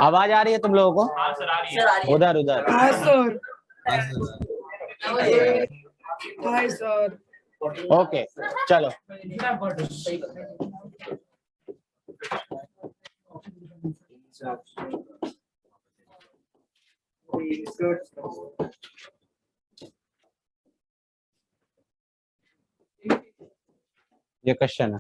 आवाज आ रही है तुम लोगों को? हाँ सर आ रही है। उधर उधर। हाँ सर। Hi sir. ओके चलो। ये क्वेश्चन है।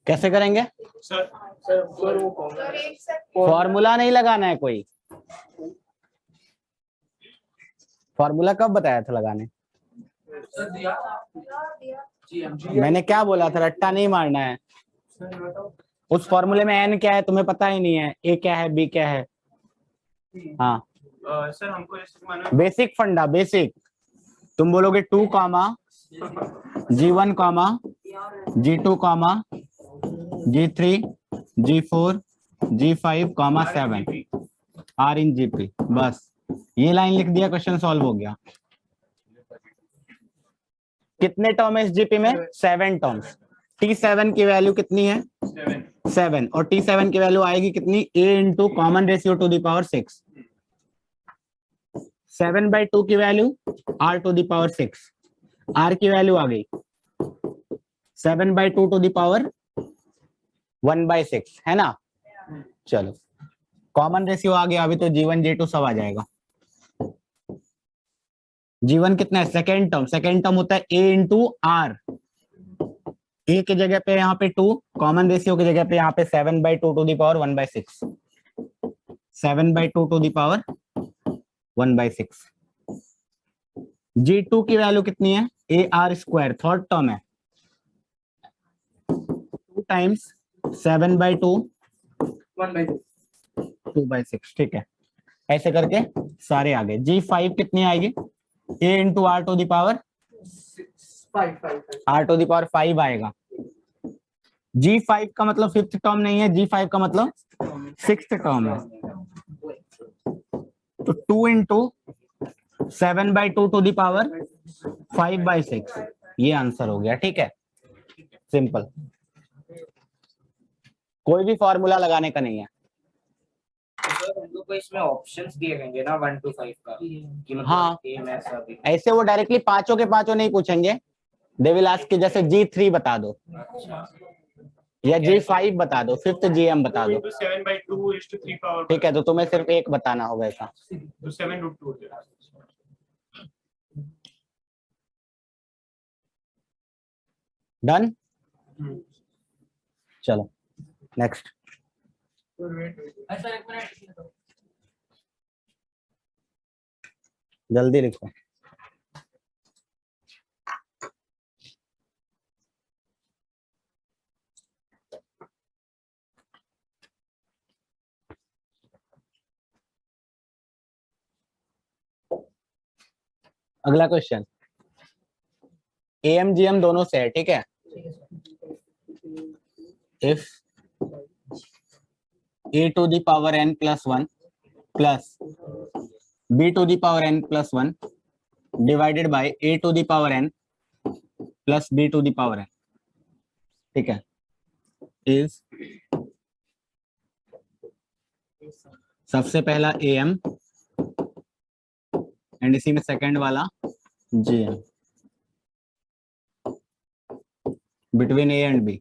कैसे करेंगे? फॉर्मूला नहीं लगाना है कोई। फॉर्मूला कब बताया था लगाने? मैंने क्या बोला था? रट्टा नहीं मारना है। उस फॉर्मूले में एन क्या है तुम्हें पता ही नहीं है, ए क्या है बी क्या है। हाँ सर हमको बेसिक फंडा, बेसिक। तुम बोलोगे 2 कामा G1 comma G2 comma G3 G4 G5 comma 7 are in GP. बस ये लाइन लिख दिया, क्वेश्चन सॉल्व हो गया। कितने टर्म है इस जीपी में? 7 टर्म्स। T7 की वैल्यू कितनी है? 7। और T7 की वैल्यू आएगी कितनी? A into common ratio to the power 6। 7/2 की value R to the power 6। R की वैल्यू आ गई 7/2 टू द पावर 1/6, है ना? चलो कॉमन रेशियो आ गया, अभी तो G1 G2 सब आ जाएगा। G1 कितना है? Second term. सेकेंड टर्म होता है A इंटू आर। ए की जगह पे यहाँ पे 2, कॉमन रेशियो की जगह पे यहाँ पे 7/2 to the power 1/6। 7/2 to the power 1/6। G2 की वैल्यू कितनी है? AR², थर्ड टर्म है। 2 टाइम्स 7/2 2/6। ठीक है, ऐसे करके सारे आ गए। G5 कितनी आएगी? A into R to the power 5 आएगा। G5 का मतलब 5th टर्म नहीं है, G5 का मतलब 6th टर्म है। तो 2 इंटू 7/2 टू द पावर 5/6, ये आंसर हो गया। ठीक है, सिंपल। कोई भी फॉर्मूला लगाने का नहीं है। तो इसमें ऑप्शंस दिए रहेंगे ना 1 to 5 का कि मतलब हाँ, ऐसा ऐसे वो डायरेक्टली पांचों के पांचों नहीं पूछेंगे। दे विल आस्क कि जैसे G3 बता दो या G5 बता दो, 5th GM बता दो। 7/2 is to 3 power। ठीक है, तो तुम्हें सिर्फ एक बताना होगा ऐसा। तो 7/2 हो जाएगा। डन। चलो नेक्स्ट। जल्दी लिखो। अगला क्वेश्चन, एम जी एम दोनों से है, ठीक है। If a to the power n plus 1 plus b to the power n plus 1 divided by a to the power n plus b to the power n, ठीक है, is सबसे पहला am and इसी में सेकंड वाला gm between a and b।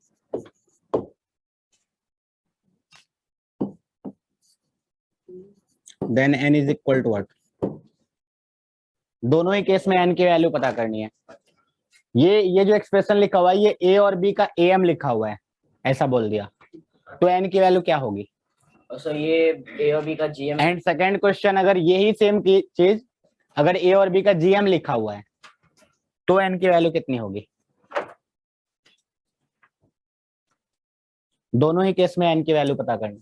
Then n is equal to what, दोनों ही case में n की वैल्यू पता करनी है। ये जो एक्सप्रेशन लिखा हुआ है ये a और b का am लिखा हुआ है, ऐसा बोल दिया, तो n की वैल्यू क्या होगी? सो ये a और b का gm एंड सेकंड क्वेश्चन, अगर यही सेम चीज अगर a और b का gm लिखा हुआ है तो n की वैल्यू कितनी होगी? दोनों ही केस में n की वैल्यू पता करनी।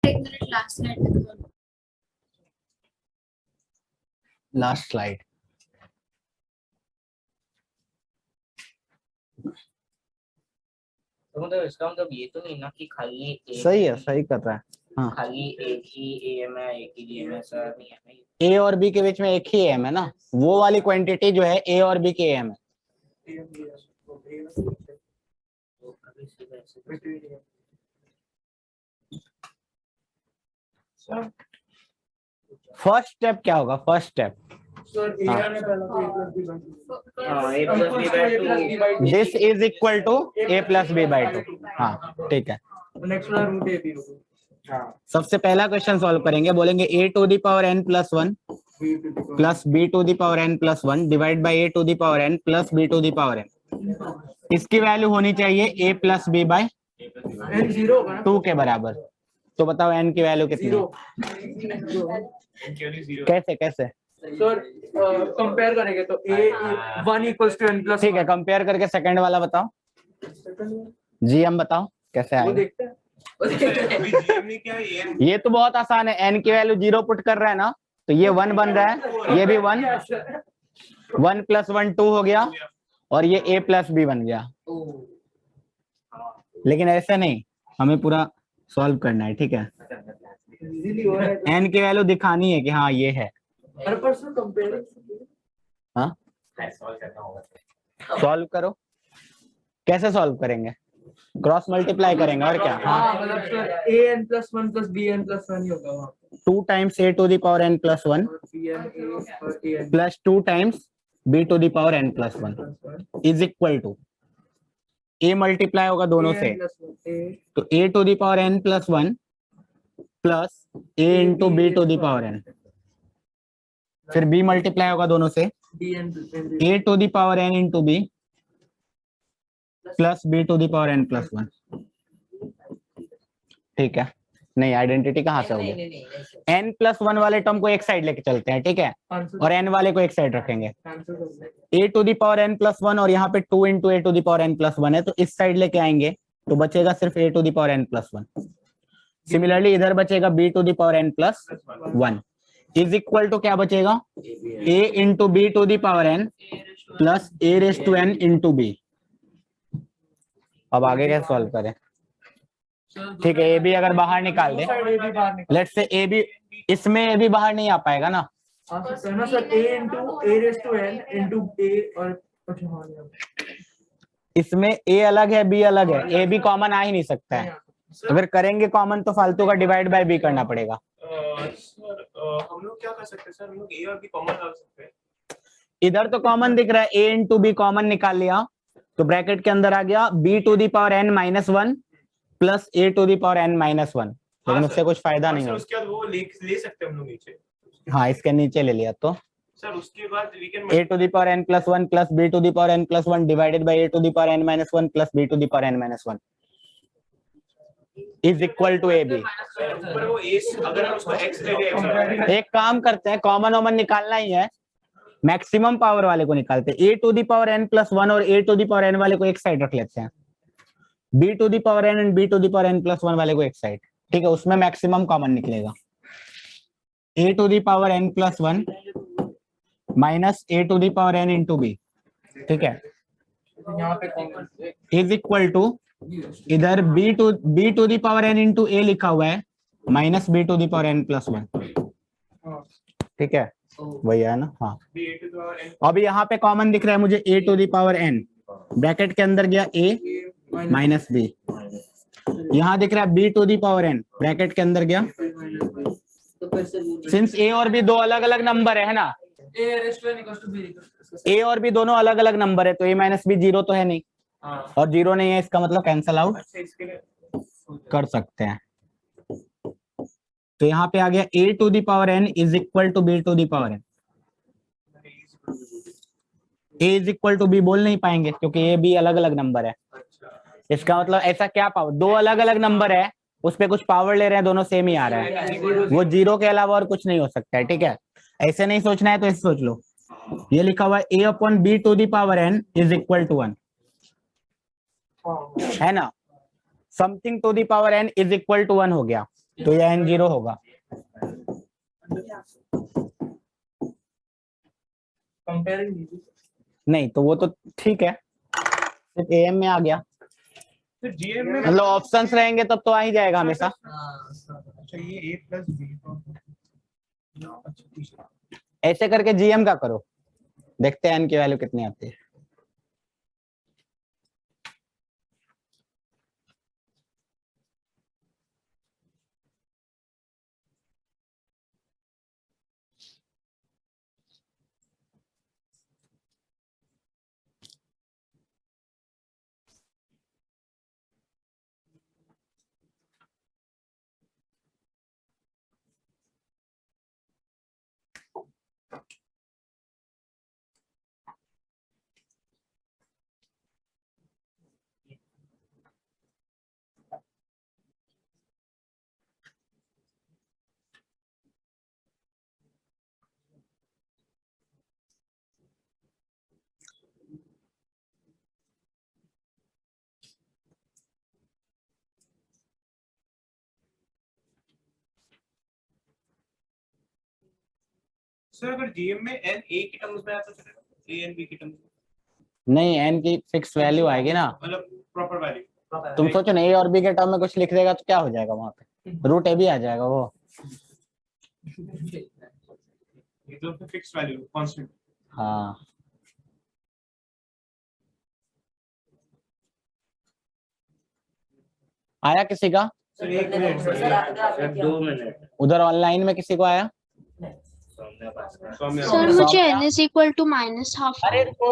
एक minute last slide last slide, तो मतलब इसका मतलब ये तो नहीं ना कि खाली एक सही है, सही कर रहा है। हाँ, खाली एक ही am है, एक ही gm है, ऐसा नहीं है ना। a और b के बीच में एक ही m है ना, वो वाली क्वांटिटी जो है a और b के m है। तो कभी सीधा ऐसे फर्स्ट स्टेप क्या होगा? First step this is equal to a plus B by two. हाँ ठीक है, सबसे पहला क्वेश्चन सॉल्व करेंगे, बोलेंगे a to the power n plus 1 plus b to the power n plus 1 divide by a to the power n plus b to the power n। इसकी value होनी चाहिए a प्लस b बाई 2 के बराबर। तो बताओ n की value कितनी है? कैसे कैसे सर कंपेयर करेंगे तो a 1 equals to n plus, ठीक है, कंपेयर करके सेकंड वाला बताओ, gm बताओ कैसे वो आएगा? देखते हैं। ये तो बहुत आसान है, n की वैल्यू 0 पुट कर रहा है ना, तो ये 1 बन रहा है, ये भी 1, 1 प्लस 1 2 हो गया, और ये a प्लस b बन गया। लेकिन ऐसे नहीं, हमें पूरा सॉल्व करना है, ठीक है। n की वैल्यू दिखानी है कि हाँ ये है। हर पर्सन कंपेयर, हाँ सॉल्व करो, कैसे सॉल्व करेंगे? क्रॉस मल्टीप्लाई करेंगे और क्या? हाँ मतलब sir a n plus 1 plus b n plus 1 ही होगा वहाँ पे, 2 times a to the power n plus 1 और b n a और a n plus 2 times b to the power n plus 1 is equal to a multiply होगा दोनों से, तो a to the power n plus 1 plus a into b to the power n, फिर b multiply होगा दोनों से, b n a to the power n into b plus b to the power n plus 1। ठीक है, नहीं identity कहाँ से होगी? n प्लस 1 वाले टर्म को एक साइड लेके चलते हैं, ठीक है, और n वाले को एक साइड रखेंगे। a to the power n plus 1 और यहाँ पे 2 into a to the power n plus 1 है, तो इस साइड लेके आएंगे तो बचेगा सिर्फ a to the power n plus 1। Similarly इधर बचेगा b to the power n plus 1 is equal to क्या बचेगा? a into b to the power n plus a raise to n into b। अब आगे कैसे सॉल्व करें? ठीक है, ए बी अगर बाहर निकाल दे, लेट्स से ए बी, इसमें ए बी बाहर नहीं आ पाएगा ना, ना sir a into a raise to n into a और अच्छा हाँ इसमें ए अलग है बी अलग है, ए बी कॉमन आ ही नहीं सकता है। अगर करेंगे कॉमन तो फालतू का डिवाइड बाय बी करना पड़ेगा। सर हम लोग क्या कर सकते हैं सर, हम लोग ए और बी कॉमन डाल सकते हैं। इधर तो कॉमन दिख रहा है, ए इंटू बी कॉमन निकाल लिया तो ब्रैकेट के अंदर आ गया b to the power n minus 1 plus a to the power n minus 1। लेकिन हाँ, उससे सर। कुछ फायदा और नहीं सर है। उसके बाद वो ले सकते हैं हम लोग नीचे। हाँ, इसके नीचे ले लिया तो सर उसके बाद we can a to the power n plus 1 plus b to the power n plus 1 divided by a to the power n minus 1 plus b to the power n minus 1 is equal to ab। ऊपर वो a अगर हम उसको x ले लें, एक काम करते हैं, कॉमन ओमन निकालना ही है, मैक्सिमम पावर वाले को निकालते हैं। a to the power n plus 1 और a to the power n वाले को एक साइड रख लेते हैं, b to the power n and b to the power n plus 1 वाले को एक साइड। ठीक है, उसमें मैक्सिमम कॉमन निकलेगा। a to the power n plus 1 minus a to the power n into b, ठीक है, यहाँ पे कॉमन इज इक्वल टू, इधर b to the power n into a लिखा हुआ है, minus b to the power n plus 1। ठीक है, वही है ना। हाँ, b a to the power n अब यहाँ पे कॉमन दिख रहा है मुझे a to the power n, bracket के अंदर गया a माइनस b, यहाँ दिख रहा है b to the power n, bracket के अंदर गया, सिंस a और b दो अलग अलग नंबर है ना, a और b दोनों अलग अलग नंबर है, तो a माइनस b जीरो तो है नहीं, और जीरो नहीं है, इसका मतलब कैंसल आउट अच्छा इसके लिए कर सकते हैं। तो यहाँ पे आ गया a to the power n is equal to b to the power n। a is equal to b बोल नहीं पाएंगे क्योंकि a b अलग अलग नंबर है। इसका मतलब ऐसा क्या पावर, दो अलग अलग नंबर है, उस पे कुछ पावर ले रहे हैं, दोनों सेम ही आ रहा है, वो जीरो के अलावा और कुछ नहीं हो सकता है। ठीक है, ऐसे नहीं सोचना है तो ऐसे सोच लो, ये लिखा हुआ है a upon b to the power n is equal to 1, है ना, something to the power n is equal to 1 हो गया, तो ये n जीरो होगा। कंपेयरिंग नहीं तो वो तो ठीक है, सिर्फ am में आ गया, तो gm में मतलब ऑप्शंस रहेंगे तब तो आ ही जाएगा हमेशा। अच्छा ये a plus b अच्छा ठीक है। ऐसे करके gm का करो, देखते हैं n की वैल्यू कितनी आती है। सर अगर gm में n a की टर्म्स में आता चलेगा, a n b की टर्म्स में, नहीं, n की फिक्स वैल्यू आएगी ना, मतलब प्रॉपर वैल्यू। तुम सोचो ना a और b के टर्म में कुछ लिख देगा तो क्या हो जाएगा, वहां पे रूट a भी आ जाएगा वो। ये तो फिक्स वैल्यू कांस्टेंट। हाँ, आया किसी का सर एक मिनट सर 2 मिनट उधर ऑनलाइन में, किसी को आया? सौम्या सर मुझे n is equal to minus half अरे रुको,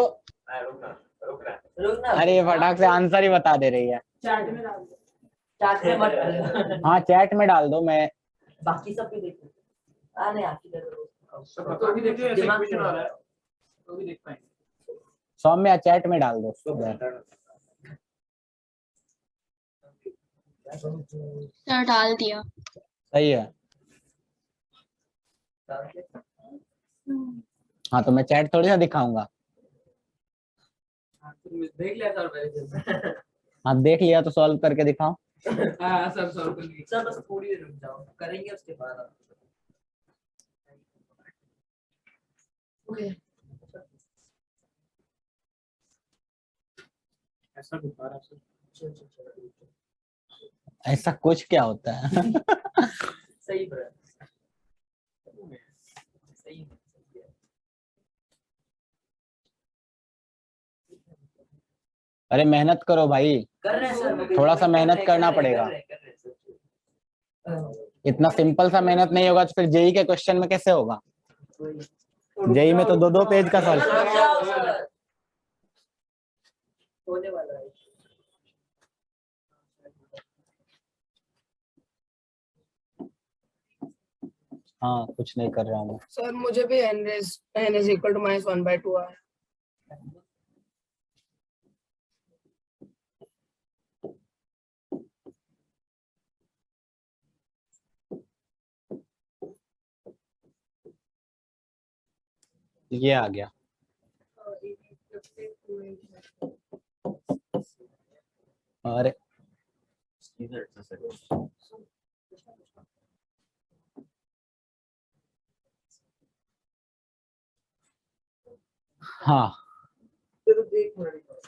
अरे ये फटाक से आंसर ही बता दे रही है। चैट में डाल दो, चैट में मत डालना। हाँ, चैट में डाल दो, मैं बाकी सब भी देखो। नहीं आपकी जरूरत सर तो भी देखिए ऐसे इक्वेशन आ रहा है तो भी देख पाएंगे। सौम्या चैट में डाल दो। सर डाल दिया। सही है। हाँ, तो मैं चैट थोड़ी ना दिखाऊंगा। देख लिया सर पहले। हाँ, देख लिया तो सॉल्व करके दिखाओ। हाँ सर सॉल्व कर लिया सर, बस थोड़ी देर रुक जाओ, करेंगे उसके बाद आप। ओके ऐसा बता रहा सर। ऐसा कुछ क्या होता है? सही ब्रदर, सही है। अरे मेहनत करो भाई, कर रहे हैं सर, थोड़ा सा मेहनत करना पड़ेगा। इतना सिंपल सा मेहनत नहीं होगा तो फिर जेई के क्वेश्चन में कैसे होगा? जेई में तो दो दो पेज का सॉल्व। होने वाला है। हाँ कुछ नहीं कर रहा हूँ मैं। सर मुझे भी n is equal to minus 1/2 आया। ये आ गया। अरे हाँ सर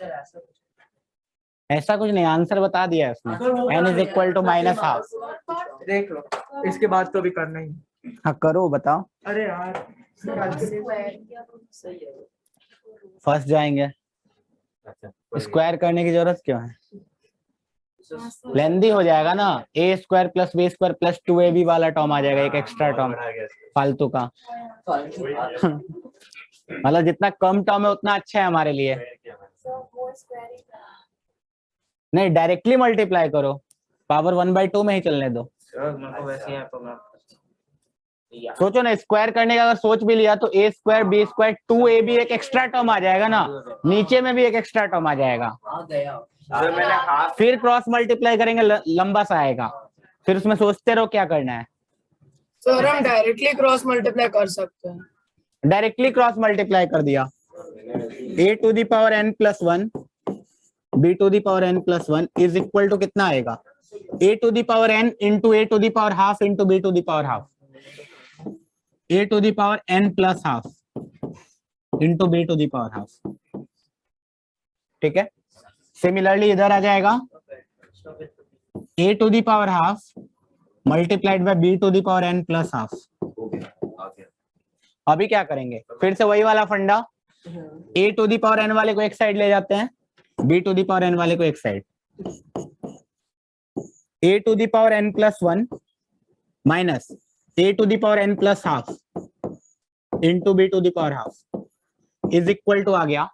ऐसा कुछ ऐसा कुछ नहीं, आंसर बता दिया है उसने। n is equal to minus half. देख लो, इसके बाद तो भी करना ही। हाँ करो बताओ। अरे यार सही है। फर्स्ट जाएंगे, स्क्वायर करने की जरूरत क्यों है? लेंदी हो जाएगा ना। A square plus b square plus 2ab वाला टर्म आ जाएगा, एक एक्स्ट्रा टर्म फालतू का। मतलब जितना कम टर्म है उतना अच्छा है हमारे लिए। नहीं डायरेक्टली मल्टीप्लाई करो, पावर 1/2 में ही चलने दो। सोचो ना, स्क्वायर करने का अगर सोच भी लिया तो ए स्क्वायर बी स्क्वायर 2ab एक एक्स्ट्रा टर्म आ जाएगा ना, नीचे में भी एक एक्स्ट्रा टर्म आ जाएगा। आ गया। फिर क्रॉस मल्टीप्लाई करेंगे, लंबा सा आएगा, फिर उसमें सोचते रहो क्या करना है। सर हम डायरेक्टली क्रॉस मल्टीप्लाई कर सकते हैं। डायरेक्टली क्रॉस मल्टीप्लाई कर दिया। a to the power n plus 1 b to the power n plus 1 is equal to कितना आएगा? a to the power n into a to the power half into b to the power half. a to the power n plus half into b to the power half. ठीक है, similarly इधर आ जाएगा a to the power half multiplied by b to the power n plus half. अभी क्या करेंगे, फिर से वही वाला फंडा, a to the power n वाले को एक साइड ले जाते हैं, b to the power n वाले को एक side. a to the power n plus 1 minus a to the power n plus half into b to the power half is equal to आ गया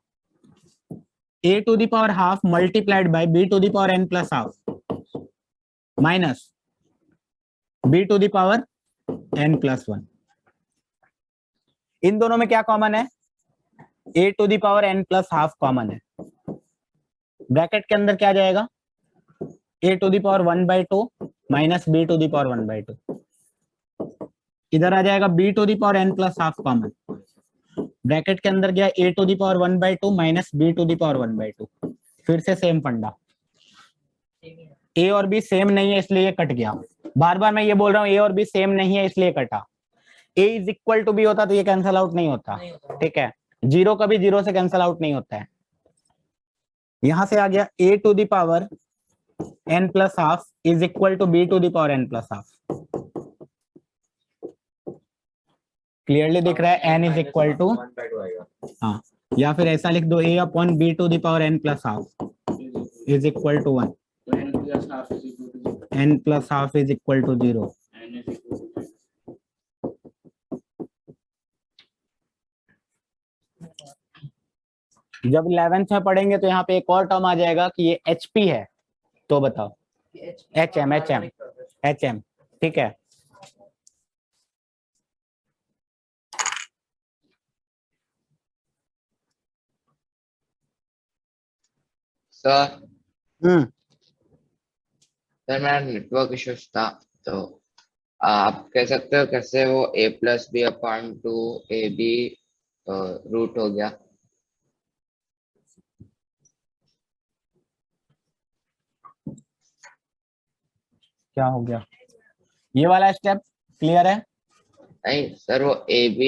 a to the power half multiplied by b to the power n plus half minus b to the power n plus 1। इन दोनों में क्या common है? a to the power n plus half common है। Bracket के अंदर क्या जाएगा? a to the power 1/2 minus b to the power 1/2। इधर आ जाएगा b to the power n plus half common. Bracket के अंदर गया a to the power 1/2 minus b to the power 1/2। फिर से सेम फंडा, a और b सेम नहीं है इसलिए ये कट गया। बार बार मैं ये बोल रहा हूँ a और b सेम नहीं है इसलिए कटा। a is equal to b होता तो ये कैंसल आउट नहीं होता। ठीक है, जीरो कभी जीरो से कैंसल आउट नहीं होता है। यहां से आ गया a to the power n plus half is equal to b to the power n plus half. Clearly दिख रहा है n इज इक्वल टू, हाँ, या फिर ऐसा लिख दो a upon b to the power n plus half is equal to 1। n plus half is equal to 0। जब 11th में पढ़ेंगे तो यहाँ पे एक और टर्म आ जाएगा कि ये HP है, तो बताओ HM। ठीक है, सर मेरा नेटवर्क इश्यूज था, तो आप कह सकते हो कैसे वो a plus B upon 2ab root हो गया? क्या हो गया? ये वाला स्टेप क्लियर है? नहीं सर, वो ab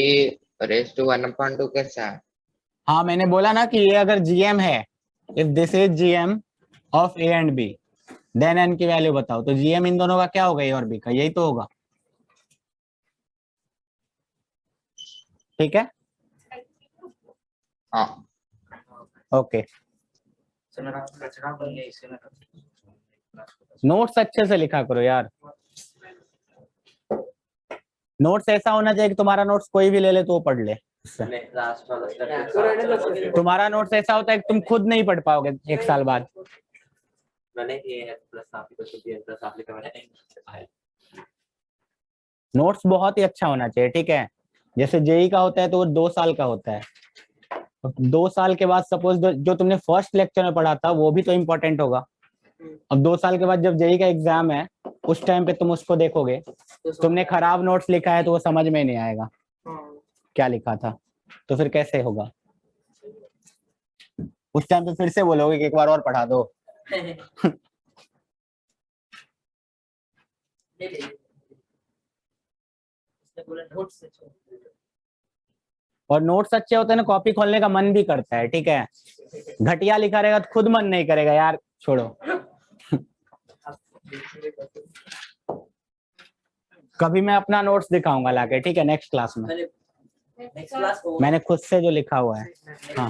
रेज टू 1/2 कैसा है? हाँ मैंने बोला ना कि ये अगर GM है, if this is GM of a and b then n की वैल्यू बताओ। तो GM इन दोनों का क्या होगा, a और b का? यही तो होगा। ठीक है, हाँ ओके। नोट्स अच्छे से लिखा करो यार। नोट्स ऐसा होना चाहिए कि तुम्हारा नोट्स कोई भी ले ले तो वो पढ़ ले। तुम्हारा नोट्स ऐसा होता है कि तुम खुद नहीं पढ़ पाओगे एक साल बाद। मैंने a plus half equal to b plus half लिखा मैंने। नोट्स बहुत ही अच्छा होना चाहिए, ठीक है। जैसे जेई का होता है तो वो 2 साल का होता है, 2 साल के बाद सपोज जो तुमने फर्स्ट लेक्चर में पढ़ा था वो भी तो इम्पोर्टेंट होगा। अब 2 साल के बाद जब जेई का एग्जाम है उस टाइम पे तुम उसको देखोगे, तुमने खराब नोट्स लिखा है तो वो समझ में नहीं आएगा क्या लिखा था, तो फिर कैसे होगा। उस टाइम पे फिर से बोलोगे कि एक बार और पढ़ा दो। और नोट्स अच्छे होते हैं ना, कॉपी खोलने का मन भी करता है, ठीक है। घटिया लिखा रहेगा तो खुद मन नहीं करेगा, यार छोड़ो। कभी मैं अपना नोट्स दिखाऊंगा लाके, ठीक है, नेक्स्ट क्लास में। मैंने खुद से जो लिखा हुआ है। हाँ,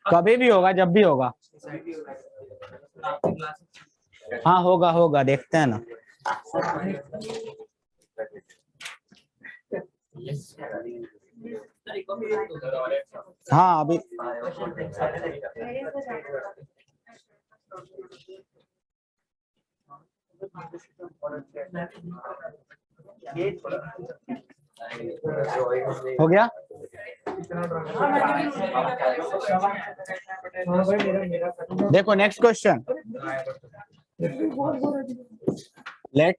कभी भी होगा, जब भी होगा। हाँ होगा होगा, देखते हैं ना। हाँ अभी हो गया। देखो नेक्स्ट क्वेश्चन, लेट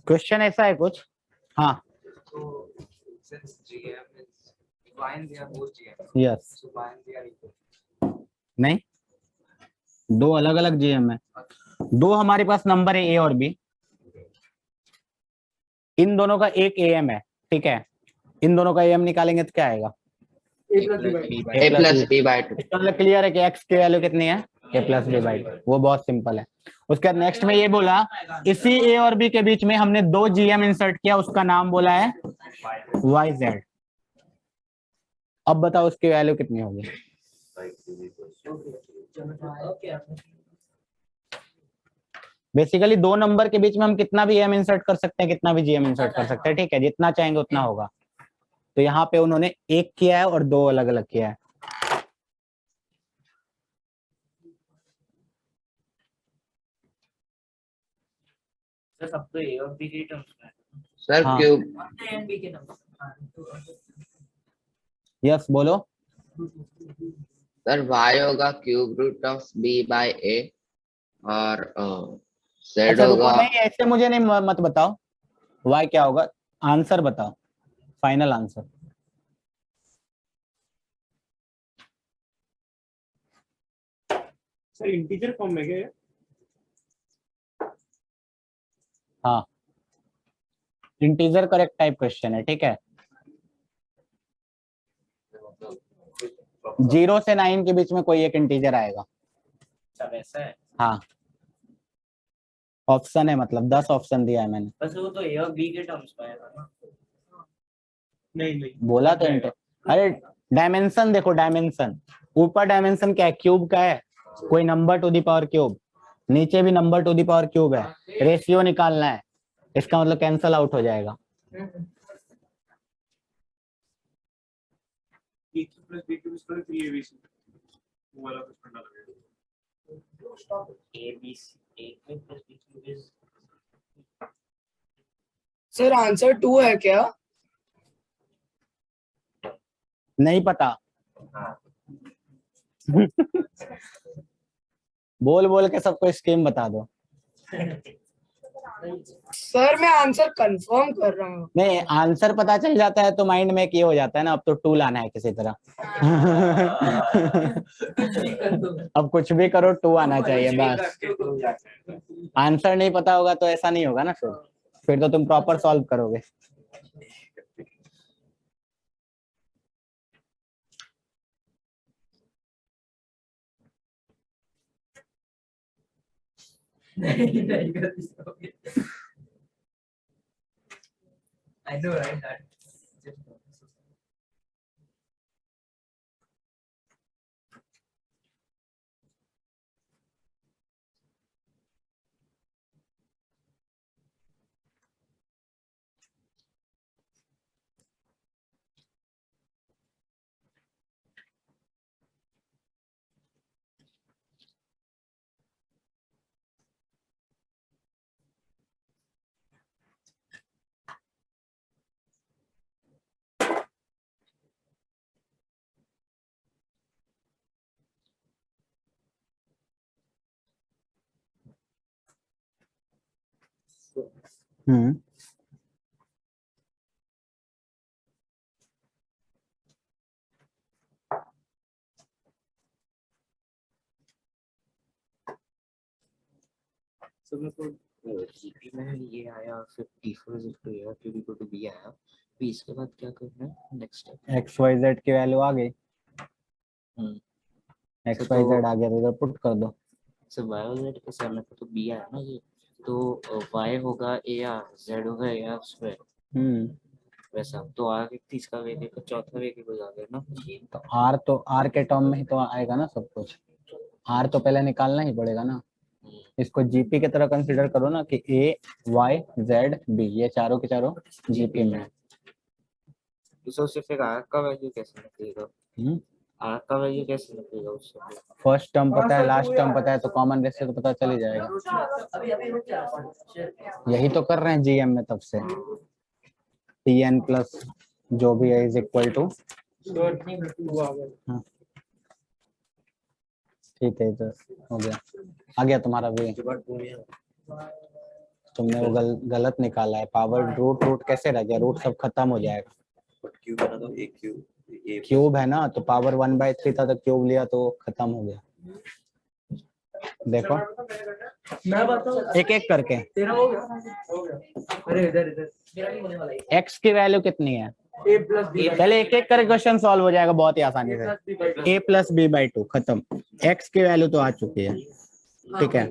क्वेश्चन ऐसा है कुछ। हाँ यस, नहीं, दो अलग अलग जीएम है, दो हमारे पास नंबर है ए और बी, इन दोनों का एक एएम है, ठीक है। इन दोनों का एएम निकालेंगे तो क्या आएगा, ए प्लस बी बाय 2। इसका मतलब क्लियर है कि एक्स की वैल्यू कितनी है, ए प्लस बी बाई 2, वो बहुत सिंपल है। उसके बाद नेक्स्ट में ये बोला इसी ए और बी के बीच में हमने दो जीएम इंसर्ट किया, उसका नाम बोला है वाई जेड। अब बताओ उसकी वैल्यू कितनी होगी। बेसिकली दो नंबर के बीच में हम कितना भी एम इंसर्ट कर सकते हैं, कितना भी जीएम इंसर्ट कर सकते हैं, ठीक है, जितना चाहेंगे उतना होगा। तो यहाँ पे उन्होंने एक किया है और दो अलग अलग किया है। सब तो ए और बी के टर्म्स में है। सर हाँ। क्यूब, यस बोलो। सर वाई होगा cube root of B by A और जेड अच्छा रुको, होगा। नहीं ऐसे मुझे नहीं मत बताओ वाई क्या होगा, आंसर बताओ, final answer. Sir integer form में क्या है? हाँ इंटीजर करेक्ट टाइप क्वेश्चन है, ठीक है। 0 से 9 के बीच में कोई एक इंटीजर आएगा। सब ऐसा है। हाँ ऑप्शन है, मतलब 10 ऑप्शन दिया है मैंने। बस वो तो ए और बी के टर्म्स में है ना। नहीं बोला तो अरे डायमेंशन देखो, डायमेंशन ऊपर डायमेंशन क्या है, क्यूब का है, कोई number to the power cube, नीचे भी number to the power cube है, रेशियो निकालना है, इसका मतलब कैंसल आउट हो जाएगा। A plus B cube is 3abc वो वाला कुछ करना लगेगा। A B C A plus B cube is sir answer 2 है क्या? नहीं पता। बोल बोल के सबको स्कीम बता दो। सर मैं आंसर कंफर्म कर रहा हूँ। नहीं, आंसर पता चल जाता है तो माइंड में एक ये हो जाता है ना, अब तो टू लाना है किसी तरह। अब कुछ भी करो टू आना चाहिए बस। आंसर नहीं पता होगा तो ऐसा नहीं होगा ना, फिर तो तुम प्रॉपर सॉल्व करोगे। I know, right? That. Hmm. So मेरे को जीपी में ये आया, फिर T4 is equal to A और Q equal to B आया, फिर इसके बाद क्या करना है next step? X Y Z की वैल्यू आ गई, एक्स वाई जेड आ गया तो इधर पुट कर दो। सो y और z के सामने तो B आया ना ये, तो y होगा AR, z होगा AR स्क्वायर, वैसा तो आगे तीसरा वेरिएबल चौथा वेरिएबल आ गया ना ये। तो आर के टर्म में ही तो आएगा ना सब कुछ, आर तो पहले निकालना ही पड़ेगा ना। इसको जीपी की तरह कंसीडर करो ना कि ए वाई जेड बी ये चारों के चारों जीपी में है। तो उससे फिर आर का वैल्यू कैसे निकलेगा? आर का वैल्यू कैसे निकलेगा उससे? फर्स्ट टर्म पता है, लास्ट टर्म पता है, तो कॉमन रेशियो तो पता चल ही जाएगा। अभी रुक जा। यही तो कर रहे हैं जीएम में तब से। टी एन प्लस जो भी है इज इक्वल टू, ठीक है तो हो गया, आ गया तुम्हारा भी। तुमने वो गलत निकाला है, पावर रूट रूट कैसे रह गया, रूट सब खत्म हो जाएगा। क्यूब है ना, तो पावर 1/3 था तो क्यूब लिया तो खत्म हो गया। देखो मैं बताऊं एक एक करके। तेरा हो गया? अरे इधर इधर मेरा नहीं होने वाला है। एक्स की वैल्यू कितनी है? a plus b पहले एक एक करके क्वेश्चन सॉल्व हो जाएगा बहुत ही आसानी से। a प्लस बी बाई 2 खत्म। एक्स की वैल्यू तो आ चुकी है, ठीक है।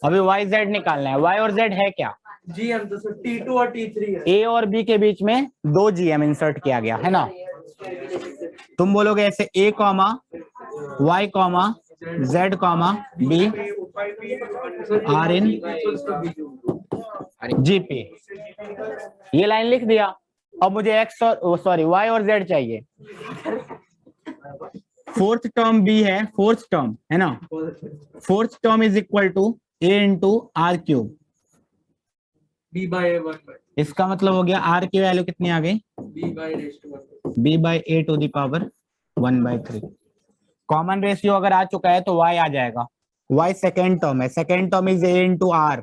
अभी वाई जेड निकालना है। वाई और जेड है क्या? gm, तो t2 और t3 है। ए और बी के बीच में 2 जीएम इंसर्ट किया गया है ना। तुम बोलोगे ऐसे a comma Y comma Z comma B are in GP, ये लाइन लिख दिया। अब मुझे एक्स और सॉरी वाई और जेड चाहिए। फोर्थ टर्म बी है, फोर्थ टर्म है ना, fourth term is equal to a into are cube, b by a 1 इसका मतलब हो गया आर की वैल्यू कितनी आ गई? b by raised to 1। b by a to the power 1/3। Common ratio अगर आ चुका है तो y आ जाएगा। y सेकेंड टर्म है, second term is a into r,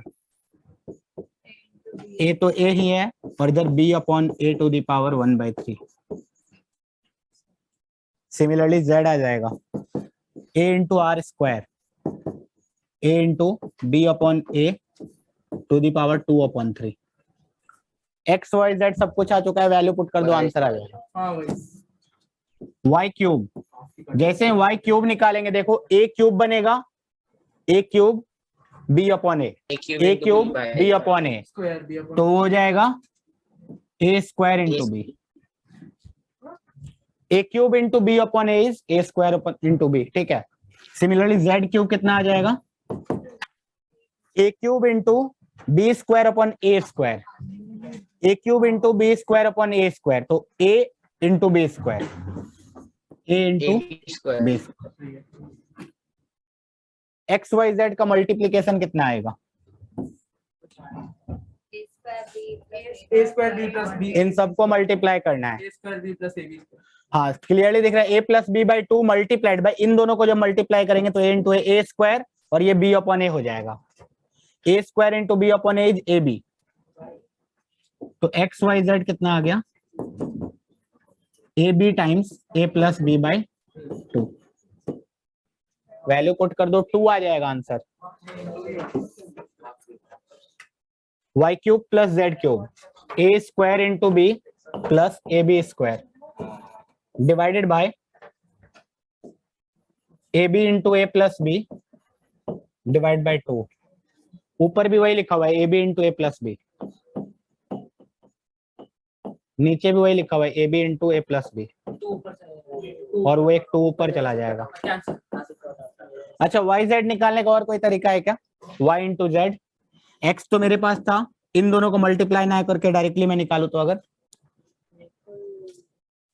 a तो a ही है और इधर b upon a to the power 1/3। Similarly z आ जाएगा a into r square, a into b upon a to the power 2/3। X Y z सब कुछ आ चुका है, वैल्यू पुट कर दो, आंसर आ जाएगा। हाँ भाई वाई क्यूब, जैसे वाई क्यूब निकालेंगे देखो a क्यूब बनेगा, a cube b upon a, a cube b upon a, square b तो वो हो जाएगा a square into b. a cube into b upon a is a square into b, ठीक है। Similarly z cube कितना आ जाएगा? a cube into B square upon a square, a cube into B square upon a square, तो a into B square, a into B square. X Y Z का multiplication कितना आएगा? A square B plus B, इन सबको multiply करना है। A square B plus A B. हाँ clearly दिख रहा है, a plus B by 2 multiplied by, इन दोनों को जब मल्टीप्लाई करेंगे तो a इंटू ए स्क्वायर और ये b अपॉन ए हो जाएगा, a square into b upon a is a b. तो एक्स वाई जेड कितना आ गया, a b times a plus B by 2। Value put कर दो, 2 आ जाएगा answer. Y cube plus z cube, a square into b plus A b square divided by a b into a plus b divide by 2। ऊपर भी वही लिखा हुआ है, a b into a plus B, नीचे भी वही लिखा हुआ है, a b into a plus b, और वो एक 2 ऊपर चला जाएगा। अच्छा वाई जेड निकालने का और कोई तरीका है क्या, वाई इंटू जेड, एक्स तो मेरे पास था, इन दोनों को मल्टीप्लाई ना करके डायरेक्टली मैं निकालू तो अगर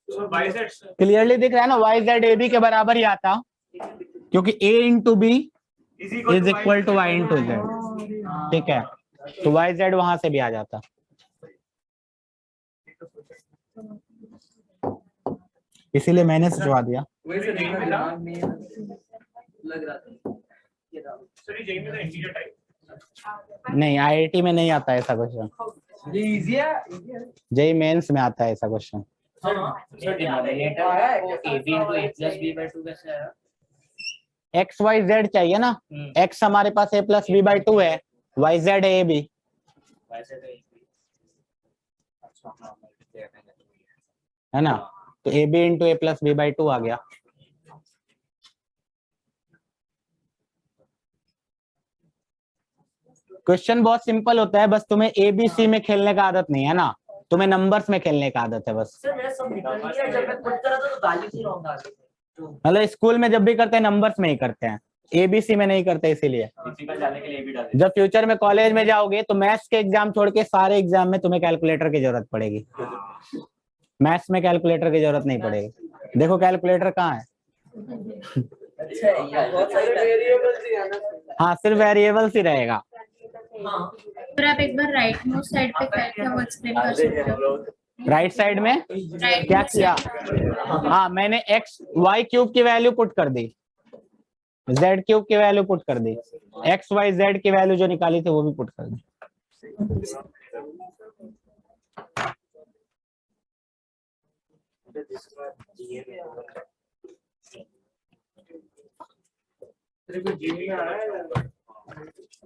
क्लियरली दिख रहा है ना, वाई जेड ए बी के बराबर ही आता, क्योंकि a into b is equal to y into z. ठीक है, तो वाई जेड वहां से भी आ जाता। इसीलिए मैंने सोचवा दिया। वैसे देखा दिमाग में लग रहा था ये रहा। सर ये जेई में तो इंटीजर टाइप, नहीं आईआईटी में नहीं आता ऐसा क्वेश्चन, ये इजी है, जेई मेंस में आता है ऐसा क्वेश्चन। सर डिनोमिनेटर को a b into a plus b by 2 कैसे आया? एक्स वाई जेड चाहिए ना, एक्स हमारे पास a प्लस बी बाई 2 है, वाई जेड है ए बी, वैसे तो अच्छा है ना, तो a b into a plus B by 2 आ गया। क्वेश्चन बहुत सिंपल होता है, बस तुम्हें एबीसी में खेलने का आदत नहीं है ना, तुम्हें नंबर्स में खेलने का आदत है बस। सर मैं सब निकल गया, जब मैं पुट कर रहा था तो वैल्यू ही रॉन्ग आ गई। मतलब स्कूल में जब भी करते हैं नंबर्स में ही करते हैं, एबीसी में नहीं करते, इसीलिए जाने के लिए भी डाल जब फ्यूचर में कॉलेज में जाओगे तो मैथ्स के एग्जाम छोड़ के सारे एग्जाम में तुम्हें कैलकुलेटर की जरूरत पड़ेगी, मैथ्स में कैलकुलेटर की जरूरत नहीं पड़ेगी। देखो कैलकुलेटर कहाँ है, अच्छा है ये बहुत सारे वेरिएबल्स ही है ना। हाँ सिर्फ वेरिएबल्स ही रहेगा। हां फिर आप एक बार राइट मोस्ट साइड पे क्या वो एक्सप्लेन कर सकते हो? राइट साइड में राइट क्या किया, हाँ मैंने एक्स वाई क्यूब की वैल्यू पुट कर दी, जेड क्यूब की वैल्यू पुट कर दी, एक्स वाई जेड की वैल्यू जो निकाली थी वो भी पुट कर दी।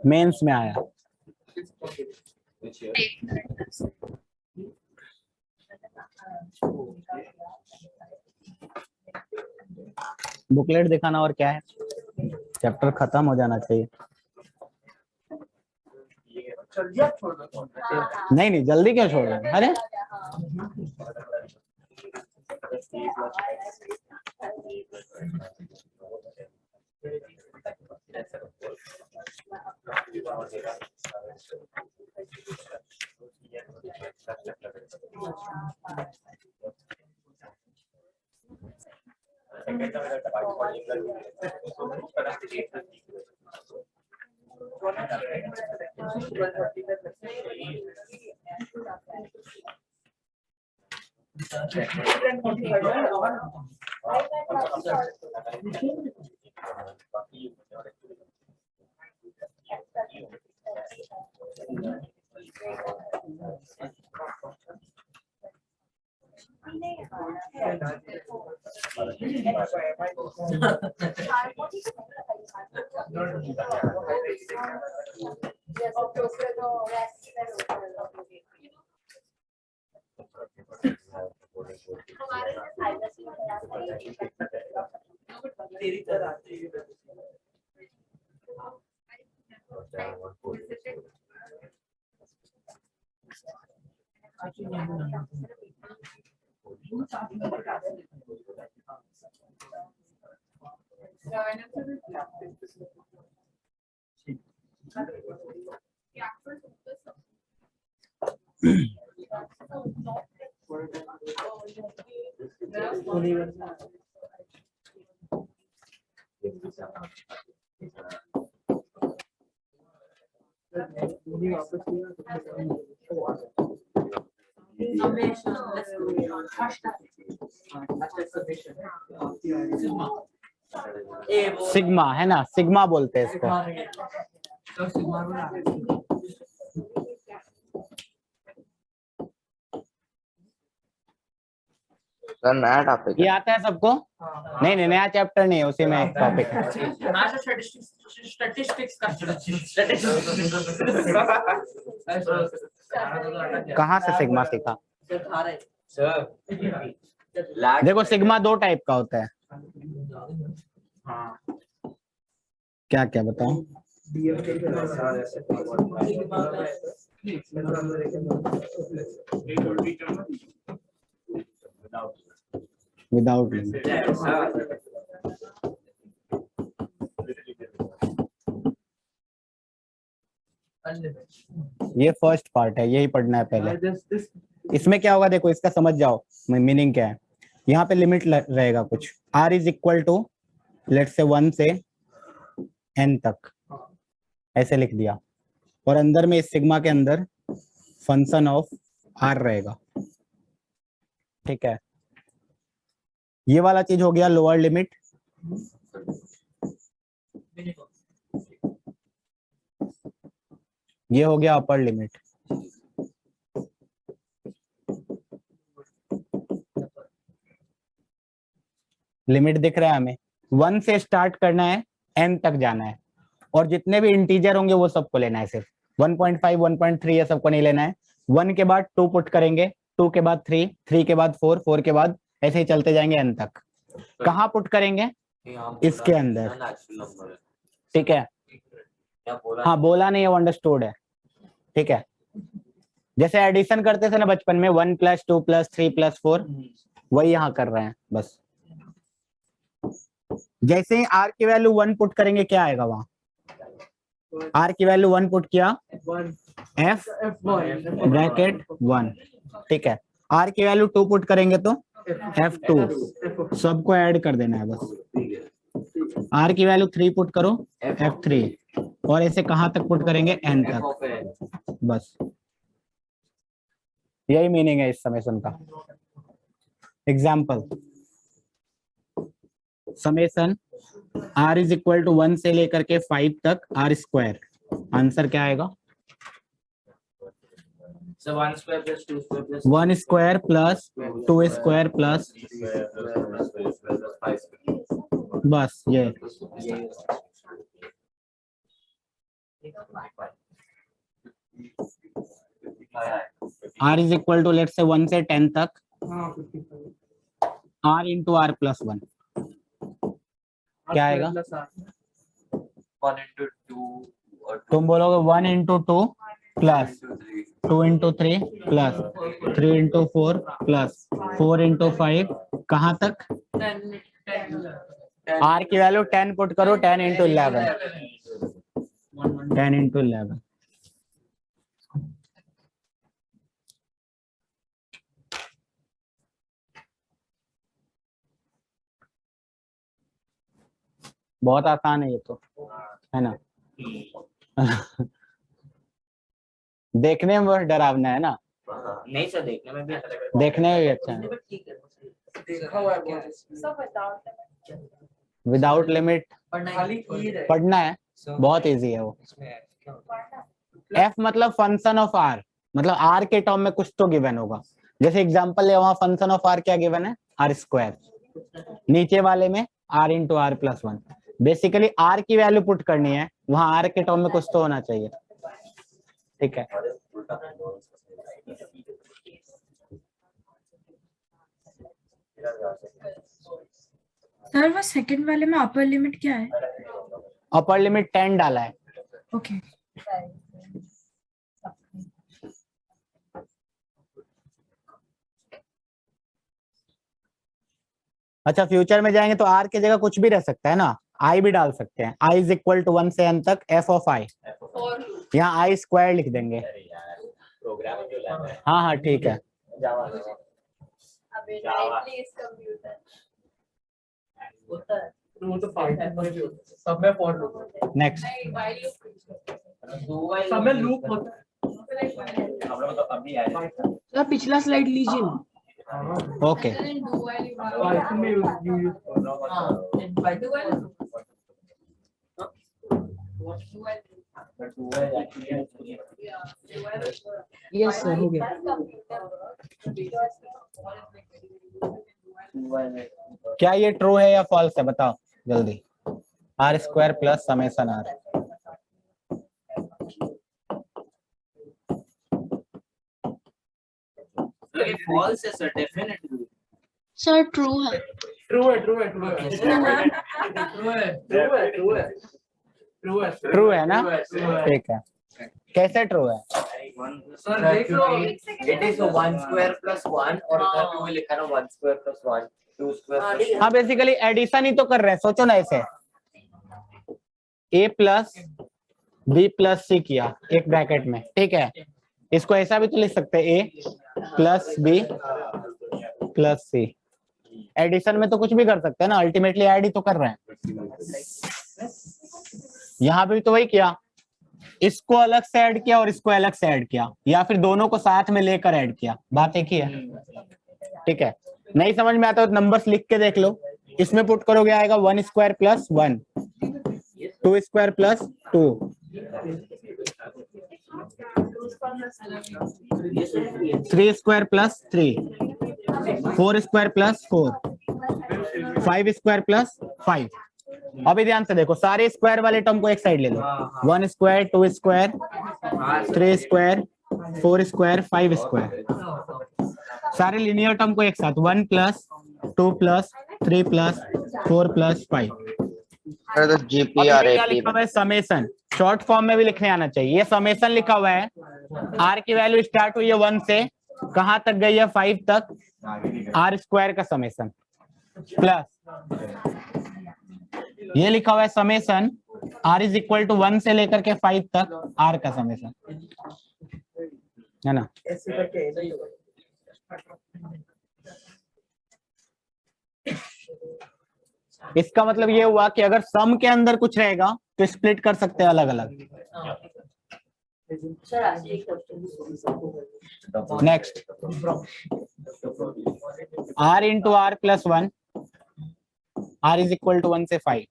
मेंस में आया। बुकलेट दिखाना और क्या है, चैप्टर खत्म हो जाना चाहिए। जल्दी आप छोड़ दो। नहीं नहीं जल्दी क्यों छोड़ रहे हैं, अरे तेरी तरह आती है। मुझे वापस किया तो Summation, let's go. Hashtag summation. ए वो सिग्मा है ना, सिग्मा बोलते हैं इसको। दिखा रहे हैं तो सिग्मा को ना सर नया टॉपिक ये आता है सबको? नहीं नहीं, नया चैप्टर नहीं है, उसी में एक टॉपिक है। स्टैटिस्टिक्स का कहाँ से सिग्मा सीखा? दिखा रहे सर देखो सिग्मा दो टाइप का होता है। क्या क्या बताओ? विदाउट ये फर्स्ट पार्ट है, यही पढ़ना है पहले। इसमें क्या होगा देखो, इसका समझ जाओ मीनिंग क्या है। यहाँ पे लिमिट रहेगा कुछ, r इज इक्वल टू लेट से 1 से n तक, ऐसे लिख दिया, और अंदर में इस सिग्मा के अंदर फंक्शन ऑफ r रहेगा, ठीक है। ये वाला चीज हो गया लोअर लिमिट। ये हो गया अपर लिमिट। लिमिट दिख रहा है हमें, 1 से स्टार्ट करना है, n तक जाना है, और जितने भी इंटीजर होंगे वो सबको लेना है, सिर्फ 1.5 1.3 ये सबको नहीं लेना है। 1 के बाद 2 पुट करेंगे, 2 के बाद 3, 3 के बाद 4, 4 के बाद ऐसे ही चलते जाएंगे n तक। कहाँ पुट करेंगे? इसके अंदर, ठीक है। हाँ बोला नहीं है, वो अंडरस्टूड है, ठीक है। जैसे एडिशन करते थे ना बचपन में, 1 + 2 + 3 + 4, वही यहाँ कर रहे हैं बस। जैसे ही r की वैल्यू 1 पुट करेंगे, क्या आएगा वहां? r की वैल्यू 1 पुट किया, f ब्रैकेट 1, ठीक है। r की वैल्यू 2 पुट करेंगे तो f2, सबको ऐड कर देना है बस। r की वैल्यू 3 पुट करो, f3, और ऐसे कहां तक पुट करेंगे? n तक, बस। यही मीनिंग है इस समेशन का। Example, summation r is equal to 1 से लेकर के 5 तक r²। आंसर क्या आएगा? 1 square plus 2 square plus 1 square plus 2 square plus, बस ये। r इज इक्वल टू लेट से 1 से 10 तक r इंटू r प्लस 1, क्या आएगा? 1 into 2 or 2 तुम बोलोगे 1 into 2 plus 2 into 3 plus 3 into 4 plus 4 into 5, कहाँ तक? r की वैल्यू 10 पुट करो, 10 इंटू 11, 10 इंटू 11। बहुत आसान है ये तो, है ना? देखने में बहुत डरावना है ना? नहीं सर, देखने में भी अच्छा लग देखने में भी अच्छा है। ठीक है देखा हुआ है बहुत। विदाउट लिमिट खाली पढ़ना है, बहुत इजी है वो। f मतलब फंक्शन ऑफ r, मतलब r के टर्म में कुछ तो गिवन होगा। जैसे एग्जांपल है, वहां फंक्शन ऑफ r क्या गिवन है? r²। नीचे वाले में r into r plus 1। Basically r की वैल्यू पुट करनी है, वहां r के टर्म में कुछ तो होना चाहिए, ठीक है। सर वो सेकंड वाले में अपर लिमिट क्या है? अपर लिमिट 10 डाला है। ओके अच्छा, फ्यूचर में जाएंगे तो r की जगह कुछ भी रह सकता है ना, i भी डाल सकते हैं। i इज इक्वल टू 1 से n तक f ऑफ i, यहाँ i² लिख देंगे। हाँ हाँ ठीक है। वो तो 5 में भी होता है, सब में 4 नेक्स्ट समय लूप होता है। सर पिछला स्लाइड लीजिए ना। ओके Python में use यस सर हो गया। क्या ये ट्रू है या फॉल्स है बताओ जल्दी। R square plus summation r. False है सर, डेफिनेटली। सर ट्रू है। True है, true है, true है, true है, true है, true है, true है, true है, ट्रू है ना, true है। ठीक है। कैसे ट्रू है? सर देख लो, इट इज 1 स्क्वायर प्लस 1 और इधर पे वो लिखा ना 1 स्क्वायर प्लस 1 2 स्क्वायर प्लस हाँ बेसिकली एडिशन ही तो कर रहे हैं, सोचो ना ऐसे a plus b plus c किया एक ब्रैकेट में, ठीक है। इसको ऐसा भी तो लिख सकते हैं a plus b plus c। Addition में तो कुछ भी कर सकते हैं ना, अल्टीमेटली ऐड ही तो कर रहे हैं। यहाँ पे भी तो वही किया, इसको अलग से ऐड किया और इसको अलग से ऐड किया, या फिर दोनों को साथ में लेकर ऐड किया, बात एक ही है, ठीक है। नहीं समझ में आता तो नंबर्स लिख के देख लो। इसमें पुट करोगे आएगा 1 square plus 1, 2 square plus 2, 3 square plus 3, 4 square plus 4, 5 square plus 5। अभी ध्यान से देखो, सारे स्क्वायर वाले टर्म को एक साइड ले लो। 1 square, 2 square, 3 square, 4 square, 5 square, सारे लिनियर टर्म को एक साथ 1 प्लस 2 प्लस 3 प्लस 4 प्लस 5। तो जीपी और क्या एपी लिखा हुआ है? समेसन। शॉर्ट फॉर्म में भी लिखने आना चाहिए। ये समेसन लिखा हुआ है, आर की वैल्यू स्टार्ट हुई है 1 से, कहां तक गई है 5 तक, आर स्क्वायर का समेसन प्लस ये लिखा हुआ है summation r is equal to 1 से लेकर के 5 तक आर का समेसन, है ना। ऐसे करके इसका मतलब ये हुआ कि अगर सम के अंदर कुछ रहेगा तो स्प्लिट कर सकते हैं अलग अलग। Next, r into r plus 1, r is equal to 1 से 5,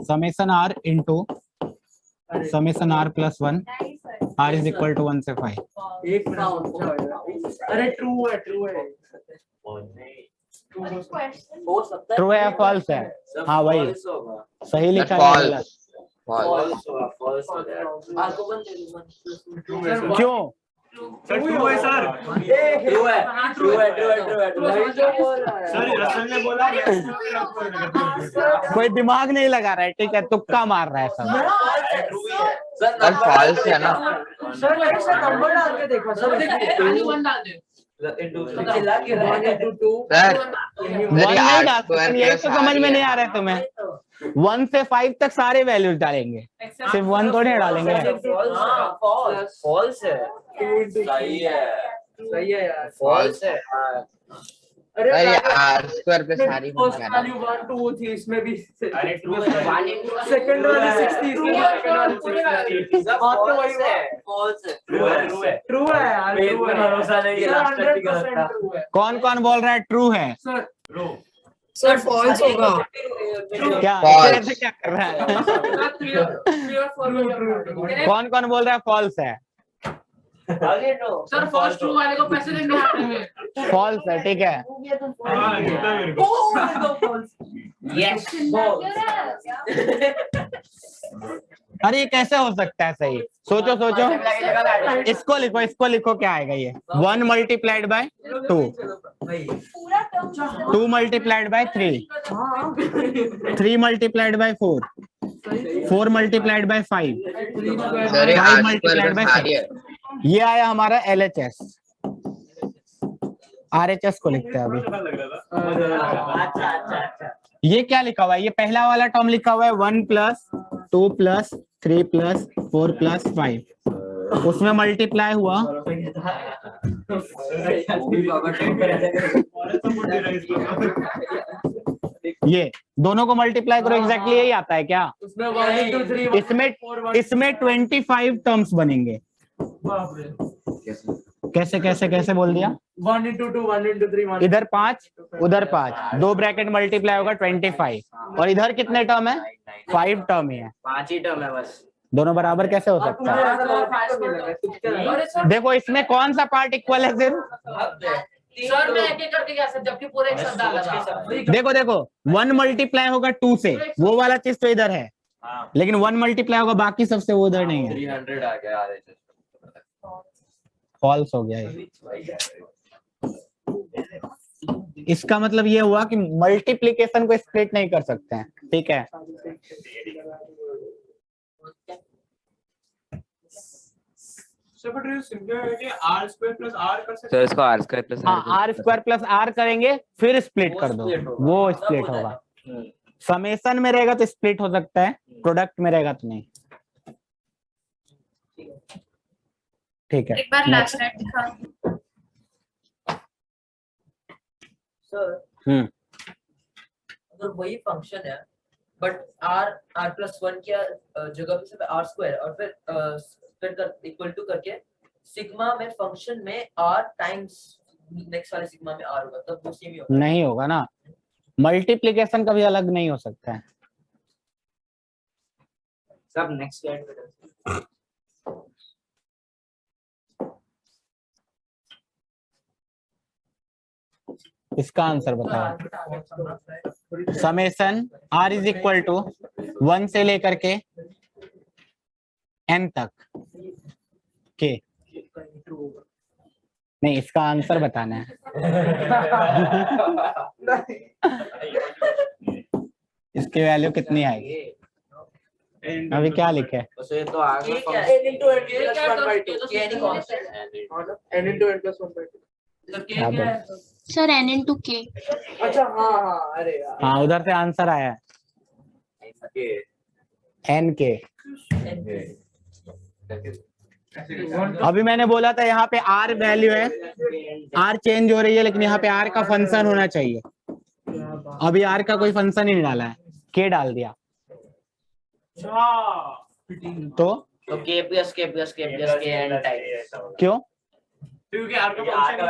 summation r into summation r plus 1, r is equal to 1 से 5। एक मिनट, अरे ट्रू है, ट्रू है, ट्रू है या फॉल्स है? हाँ वही सही लिखा है। फॉल्स फॉल्स क्यों? सर ट्रू है सर। ट्रू है, ट्रू है, ट्रू है, ट्रू है, ट्रू है। सर रसल ने बोला कोई दिमाग नहीं लगा रहा है, ठीक है, तुक्का मार रहा है सब। सर फॉल्स है ना। सर एक से नंबर डाल के देखो सर, देखिए 1 डाल दे चिल्ला के 1 into 2 सर वन नहीं डाल सकते, यही तो समझ में नहीं आ रहा है तुम्हें। 1 से 5 तक सारे वैल्यूज डालेंगे, सिर्फ 1 थोड़ी डालेंगे। फॉल्स है, 2 into सही है, सही है यार, फॉल्स है। अरे सर ये आर स्क्वायर पे सारी फर्स्ट वैल्यू 1 2 थी, इसमें भी अरे ट्रू है। सेकंड वाली 60 इसमें सेकंड वाली 60 हाँ तो वही है, फॉल्स है, ट्रू है ट्रू है। ट्रू है यार, मेरे ट्रू पे है, भरोसा नहीं है, लास्ट तक भी गलत 100% था। ट्रू है कौन कौन बोल रहा है ट्रू है? सर। ट्रू सर फॉल्स होगा। क्या False. ऐसे क्या कर रहा है? ट्रू कौन कौन बोल रहा है फॉल्स है? आगे तो सर फर्स्ट ट्रू वाले को पैसे देंगे हाथ में। फॉल्स है, ठीक है। हाँ दिखता मेरे को। यस अरे ये कैसे हो सकता है सही? सोचो सोचो, इसको लिखो क्या आएगा ये? 1 multiplied by 2, 2 multiplied by 3, 3 multiplied by 4, 4 multiplied by 5, sir ये 5 आर स्क्वायर मल्टीप्लाइड पे बाय सारी 6। है। ये आया हमारा LHS। RHS को लिखते हैं अभी। अच्छा अच्छा अच्छा। ये क्या लिखा हुआ है? ये पहला वाला टर्म लिखा हुआ है 1 प्लस 2 प्लस 3 प्लस 4 प्लस 5, उसमें मल्टीप्लाई हुआ ये दोनों को मल्टीप्लाई करो, एग्जैक्टली यही आता है क्या? उसमें 1 into 3 इसमें 25 टर्म्स बनेंगे। बाप रे। कैसे कैसे कैसे बोल दिया? 1 into 2 1 into 3 1 इधर 5 उधर 5, 2 ब्रैकेट मल्टीप्लाई होगा 25, और इधर कितने टर्म है? 5 टर्म ही है। 5 ही टर्म है बस। दोनों बराबर कैसे हो सकता है? देखो इसमें कौन सा पार्ट इक्वल है सिर्फ? सर मैं एक एक करके कैसे, जबकि पूरे एक साथ डाला था। देखो देखो 1 मल्टीप्लाई होगा 2 से, वो वाला चीज तो इधर है, लेकिन 1 मल्टीप्लाई होगा बाकी सबसे, वो उधर नहीं है। 300 आ गया RHS। फॉल्स हो गया ये। इसका मतलब ये हुआ कि मल्टीप्लिकेशन को स्प्लिट नहीं कर सकते हैं, ठीक है? सर बट ये सिंपल है कि r स्क्वायर प्लस r कर सकते तो इसको आर स्क्वायर प्लस हाँ, आर स्क्वायर प्लस आर करेंगे, फिर स्प्लिट कर दो, वो स्प्लिट होगा। समेशन में रहेगा तो स्प्लिट हो सकता है, प्रोडक्ट में रहेगा तो नहीं। ठीक है, एक बार लास्ट राइट दिखा। सर अगर वही फंक्शन है बट r प्लस 1 की जगह पे सिर्फ r स्क्वायर और फिर इक्वल टू करके सिग्मा में फंक्शन में r टाइम्स नेक्स्ट वाले सिग्मा में r होगा, तब वो सेम ही होगा। नहीं होगा ना, मल्टीप्लिकेशन कभी अलग नहीं हो सकता है। सब नेक्स्ट स्लाइड पे करते हैं। इसका आंसर बताओ। Summation r is equal to 1 से लेकर के n तक के, नहीं इसका आंसर बताना है। इसकी वैल्यू कितनी आएगी? अभी क्या लिखे है? उसे तो आगे n into n plus 1 by 2 n into n plus 1 by 2 क्या बोल? Sir n into k। अच्छा हाँ हाँ अरे यार हाँ उधर से आंसर आया है n के। अभी मैंने बोला था यहाँ पे r वैल्यू है, r चेंज हो रही है, लेकिन यहाँ पे r का फंक्शन होना चाहिए। अभी r का कोई फंक्शन ही नहीं डाला है, k डाल दिया। तो k plus k plus k plus k n type क्यों? क्योंकि r का फंक्शन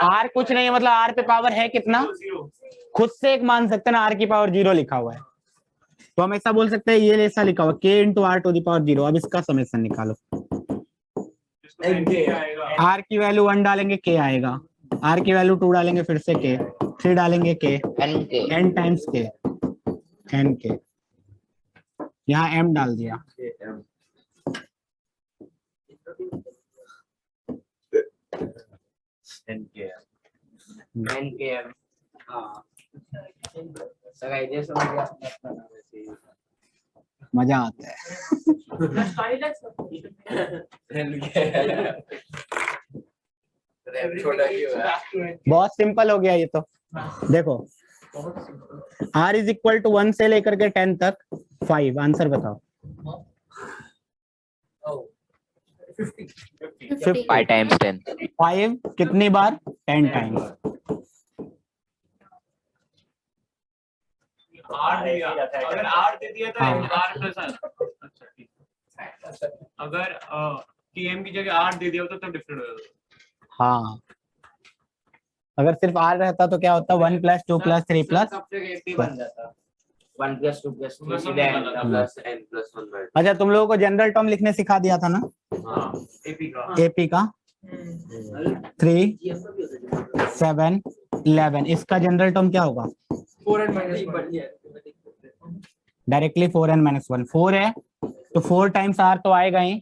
r कुछ नहीं है, मतलब r पे पावर है कितना? खुद से एक मान सकते हैं ना, r की पावर 0 लिखा हुआ है, तो हम ऐसा बोल सकते हैं ये ऐसा लिखा हुआ k into r to the power 0। अब इसका समेशन निकालो। r की वैल्यू 1 डालेंगे k आएगा, r की वैल्यू 2 डालेंगे फिर से k, 3 डालेंगे k, n times k, n k, यहाँ m डाल दिया। मजा आता है। बहुत सिंपल हो गया ये तो। देखो r इज इक्वल टू 1 से लेकर के 10 तक 5, आंसर बताओ। 5 times 10 5 कितनी बार? 10 टाइम्स। r दिया, अगर r दे दिया तो r प्लस r। अच्छा ठीक है, अगर km की जगह r दे दिया होता तब डिफरेंट हो जाता। हाँ अगर सिर्फ r रहता तो क्या होता? 1 plus 2 plus 3 plus 1 plus 2 plus 3 then plus n plus 1 by 2। अच्छा तुम लोगों को जनरल टर्म लिखने सिखा दिया था ना AP का 3 7 11, इसका जनरल टर्म क्या होगा? 4n minus 1 directly 4n minus 1। 4 है तो 4 टाइम्स r तो आएगा ही,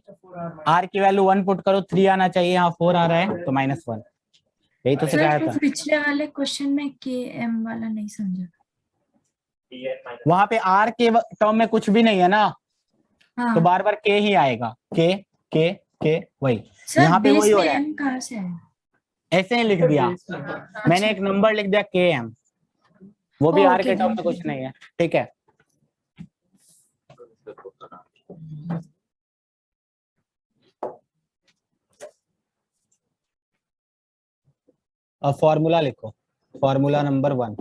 r की वैल्यू 1 पुट करो, 3 आना चाहिए, यहाँ 4 आ रहा है तो -1। यही तो सिखाया था। पिछले वाले क्वेश्चन में के एम वाला नहीं समझा। वहां पे r के टर्म में कुछ भी नहीं है ना, हाँ। तो बार बार k ही आएगा, k वही। सर यहाँ पे वही हो रहा है, m कहाँ से है? ऐसे ही लिख दिया मैंने, एक नंबर लिख दिया km, वो भी r ओके, के टर्म में कुछ नहीं है, ठीक है। अब फॉर्मूला लिखो, फॉर्मूला नंबर 1।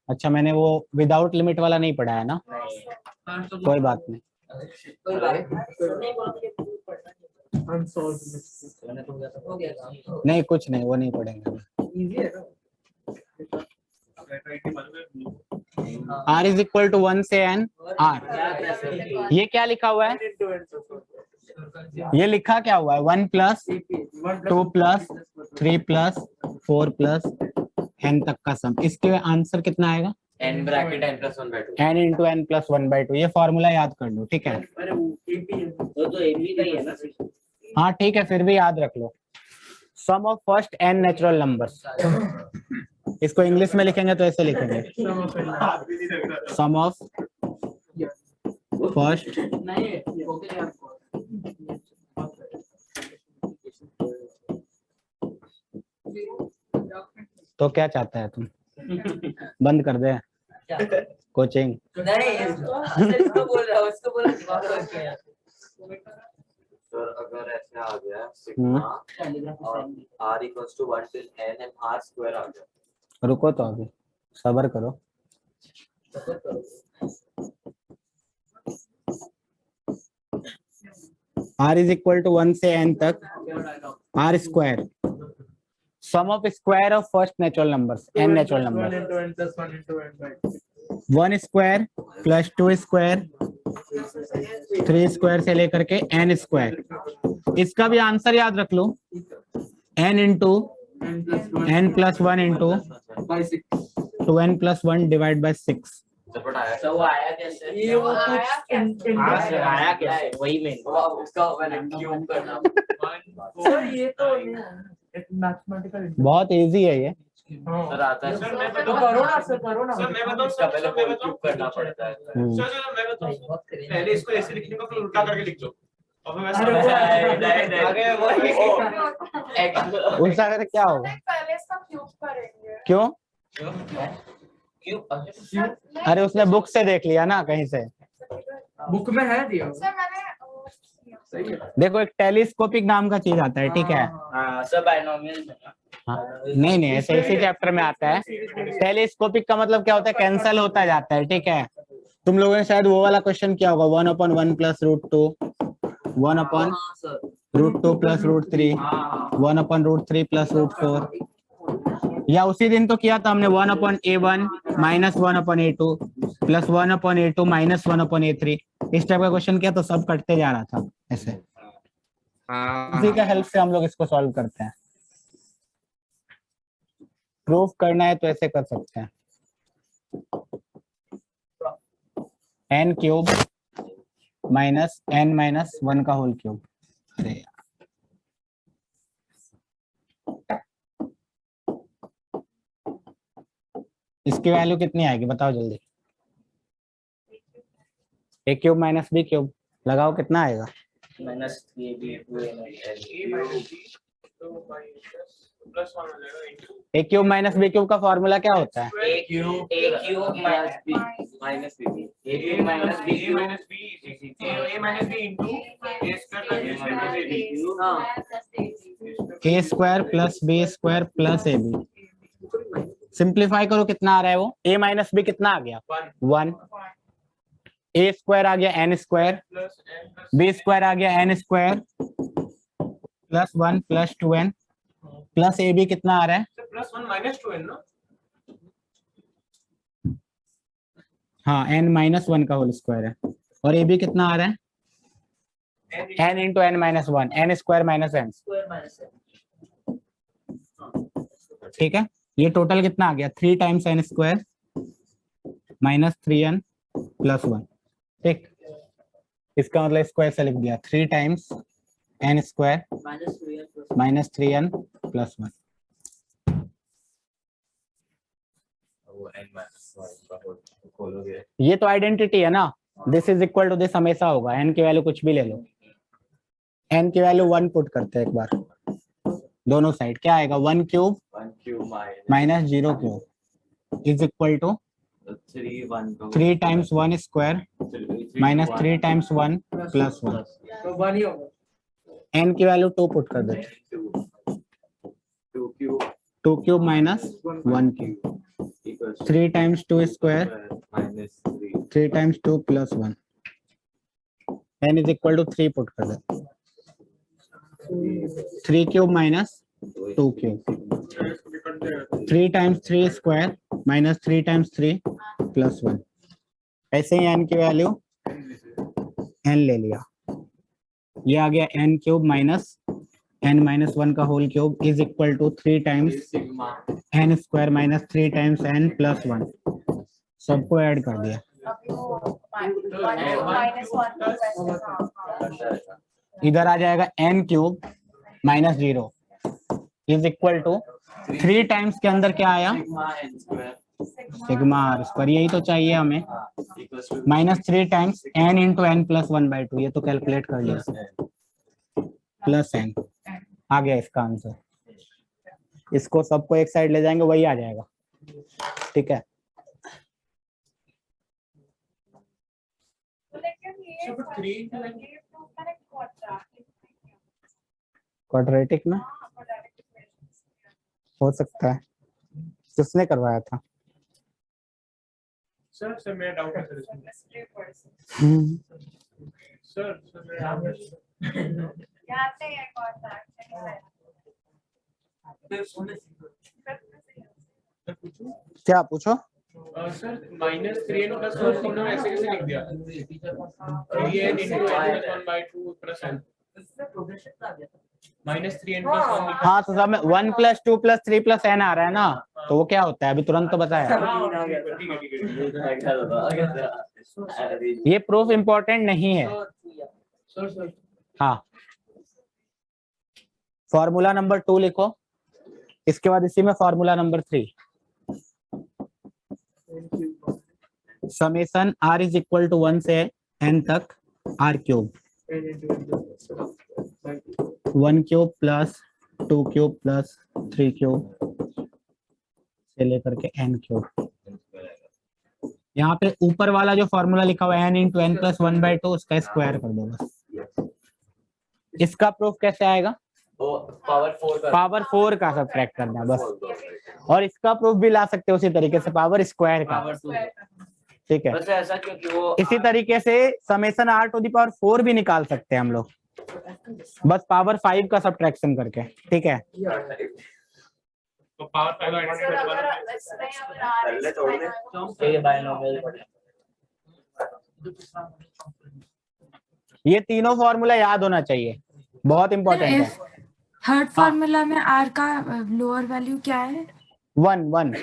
अच्छा मैंने वो विदाउट लिमिट वाला नहीं पढ़ा है ना, कोई बात नहीं। कोई बात हो गया काम। नहीं कुछ नहीं, वो नहीं पढ़ेंगे। R इज इक्वल टू 1 से n R। ये क्या लिखा हुआ है, ये लिखा क्या हुआ है, 1 plus 2 plus 3 plus 4 plus n तक का सम। इसके आंसर कितना आएगा, n bracket n plus 1/2। n into n plus 1/2। ये फॉर्मूला याद कर लो, ठीक है। वो तो ab का ही है ना। हाँ ठीक है, फिर भी याद रख लो। Sum of first n natural numbers, इसको इंग्लिश में लिखेंगे तो ऐसे लिखेंगे, सम ऑफ फर्स्ट तो क्या चाहता है तुम, बंद कर दे कोचिंग? नहीं इसको बोल रहा हूँ, इसको बोल रहा हूँ। सर अगर ऐसे आ गया सिग्मा और r equals to 1 till n and r square आ गया, रुको तो अभी सब्र करो। r इज इक्वल टू 1 से n तक r square, sum of square of first natural numbers n natural number, 1 square plus 2 square 3 square से लेकर के n स्क्वायर। इसका भी आंसर याद रख लो, n into n plus 1 into 2n plus 1 divide by 6। तो वो आया कैसे, ये वो आया कैसे, वही मेन उसका मैंने क्यूब करना। सर ये तो मैथमेटिकल बहुत इजी है ये। सर आता है सर मैं तो बताऊं, करो ना सर, करो ना। सर मैं बताऊं, इसका सर पहले मैं क्यूब बताऊं, करना पड़ता है। सर मैं बताऊं, पहले इसको ऐसे लिखने का, फिर उल्टा करके लिख दो और फिर अरे वैसे आगे वो उल्टा करके क्या होगा, पहले इसका क्यूब करेंगे। क्यों? क्यूब अरे उसने बुक से देख लिया ना कहीं से। बुक में है दिया। सर मैंने सही है। देखो एक टेलीस्कोपिक नाम का चीज आता है, ठीक है। हाँ सब बायनोमियल में। हाँ, नहीं नहीं ऐसे इसी चैप्टर में आता है। टेलीस्कोपिक का मतलब क्या होता है, कैंसल होता जाता है, ठीक है। तुम लोगों ने शायद वो वाला क्वेश्चन किया होगा, 1/1 प्लस √2, 1/√2 प्लस √3, 1/√3 प्लस √4, या उसी दिन तो किया था हमने 1/A1 minus 1/A2 plus 1/A2 minus 1/A3। इस टाइप का क्वेश्चन किया तो सब कटते जा रहा था ऐसे। इसी का हेल्प से हम लोग इसको सॉल्व करते हैं। प्रूफ करना है तो ऐसे कर सकते हैं, n cube minus n minus 1 का होल क्यूब। अरे यार इसकी वैल्यू कितनी आएगी बताओ जल्दी। a cube minus b cube लगाओ, कितना आएगा? a cube minus b cube का फॉर्मूला क्या होता है? a cube minus b minus b a cube minus b cube a minus b into a square a square plus b square plus ab। Simplify करो, कितना आ रहा है वो? a minus b कितना आ गया? 1। a स्क्वायर आ गया n स्क्वायर, b स्क्वायर आ गया n square plus 1 plus 2n plus ab कितना आ रहा है? +1 minus 2n ना। हाँ n माइनस 1 का होल स्क्वायर है। और ab कितना आ रहा है? n into n minus 1, n square minus n। ठीक है, ये टोटल कितना आ गया? 3 times n square minus 3n plus 1। ठीक, इसका मतलब स्क्वायर से लिख दिया, 3 times n square minus 3n plus 1। ये तो आइडेंटिटी है ना, this is equal to this हमेशा होगा। n की वैल्यू कुछ भी ले लो, n की वैल्यू 1 पुट करते हैं एक बार दोनों साइड। क्या आएगा? 1 cube minus 0 cube is equal to 3 times 1 square minus 3 times 1 plus 1। तो 1 ही होगा। n की वैल्यू 2 पुट कर देते, 2 cube minus 1 cube 3 times 2 square minus 3 3 times 2 plus 1 n is equal to 3 put कर दे 3 cube minus 2 cube 3 times 3 square minus 3 times 3 plus 1 ऐसे ही n की वैल्यू n ले लिया ये आ गया n cube minus n minus 1 का whole cube is equal to 3 times sigma n square minus 3 times n plus 1 सबको ऐड कर दिया इधर आ जाएगा n cube minus 0 is equal to 3 times के अंदर क्या आया सिग्मा आर स्क्वायर यही तो चाहिए हमें minus 3 times n into n plus 1/2 ये तो कैलकुलेट कर लिया प्लस n आ गया इसका आंसर इसको सबको एक साइड ले जाएंगे वही आ जाएगा ठीक है क्वाड्रेटिक में हो सकता है किसने करवाया था सर मेरा डाउट है सर क्या पूछो सर माइनस 3n प्लस 4 तीनों ऐसे कैसे लिख दिया 3n into n plus 1/2 plus n minus 3n plus 1 हाँ तो सब में 1 plus 2 plus 3 plus n आ रहा है ना तो वो क्या होता है अभी तुरंत तो बताया ये प्रूफ इंपॉर्टेंट नहीं है हाँ फॉर्मूला नंबर 2 लिखो इसके बाद इसी में formula number 3 summation r is equal to 1 से n तक r cube 1 cube plus 2 cube plus 3 cube से लेकर के n क्यूब यहाँ पे ऊपर वाला जो फॉर्मूला लिखा हुआ है n इंटू n प्लस 1/2 उसका स्क्वायर कर दो बस इसका प्रूफ कैसे आएगा पावर 4 का सब्ट्रैक्ट करना है बस और इसका प्रूफ भी ला सकते हो उसी तरीके से पावर स्क्वायर का ठीक है ऐसा क्योंकि वो इसी तरीके से summation r to the power 4 भी निकाल सकते हैं हम लोग बस पावर 5 का सब्ट्रैक्शन करके ठीक है तो पावर 5 ये तीनों फॉर्मूला याद होना चाहिए बहुत इंपॉर्टेंट है थर्ड फॉर्मूला में r का लोअर वैल्यू क्या है 1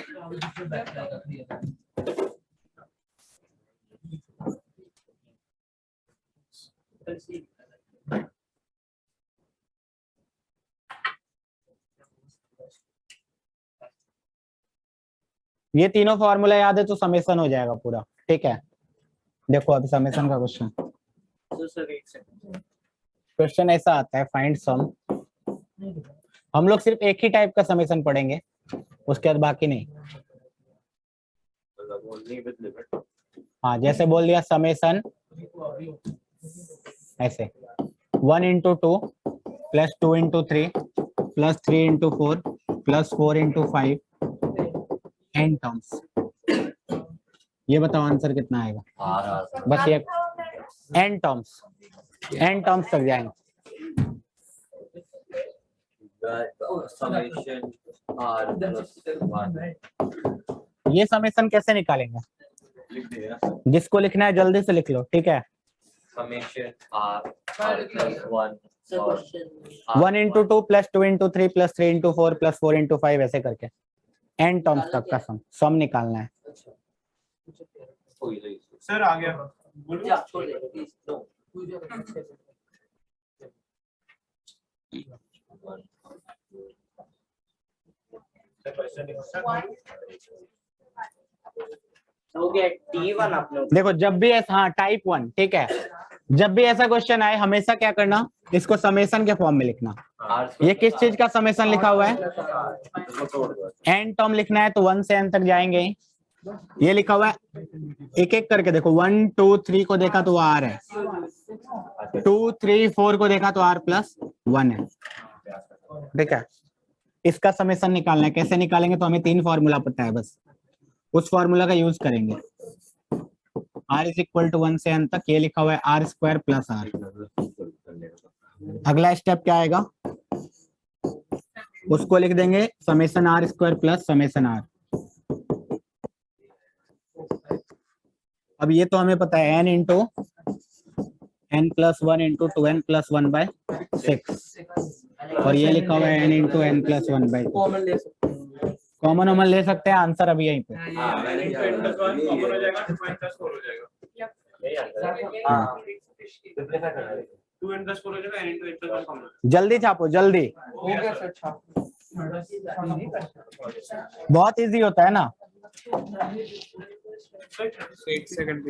ये तीनों फॉर्मूला याद है तो समेशन हो जाएगा पूरा ठीक है देखो अभी समेशन का क्वेश्चन ऐसा आता है फाइंड सम हम लोग सिर्फ एक ही टाइप का समेशन पढ़ेंगे उसके बाद बाकी नहीं हाँ जैसे बोल दिया समेशन ऐसे 1 into 2 plus 2 into 3 plus 3 into 4 plus 4 into 5 n terms ये बताओ आंसर कितना आएगा बस ये n टर्म्स तक जाएंगे ये समेशन कैसे निकालेंगे जिसको लिखना है जल्दी से लिख लो ठीक है summation r plus 1 1 into 2 plus 2 into 3 plus 3 into 4 plus 4 into 5 ऐसे करके n टर्म्स तक का सम निकालना है सर आ गया हो गया T1 आपने देखो जब भी ऐसा हाँ टाइप 1 ठीक है जब भी ऐसा क्वेश्चन आए हमेशा क्या करना इसको समेशन के फॉर्म में लिखना ये किस चीज का समेशन लिखा हुआ है n टर्म लिखना है तो 1 से n तक जाएंगे ये लिखा हुआ है एक एक करके देखो 1 2 3 को देखा तो r है 2 3 4 को देखा तो r प्लस 1 है ठीक है इसका समेशन निकालना है कैसे निकालेंगे तो हमें 3 फॉर्मूला पता है बस उस फॉर्मूला का यूज करेंगे। r इज इक्वल टू 1 से n तक, ये लिखा हुआ है r स्क्वायर प्लस r। अगला स्टेप क्या आएगा, उसको लिख देंगे summation r square plus summation r। अब ये तो हमें पता है n into n plus 1 into 2n plus 1 by 6, और ये लिखा हुआ है n into n plus 1 by 2। Common ले सकते हैं। कॉमन वॉमन ले सकते हैं, आंसर अभी यहीं पे। जल्दी छापो जल्दी, हो गया सर छाप। बहुत इजी होता है ना। एक सेकंड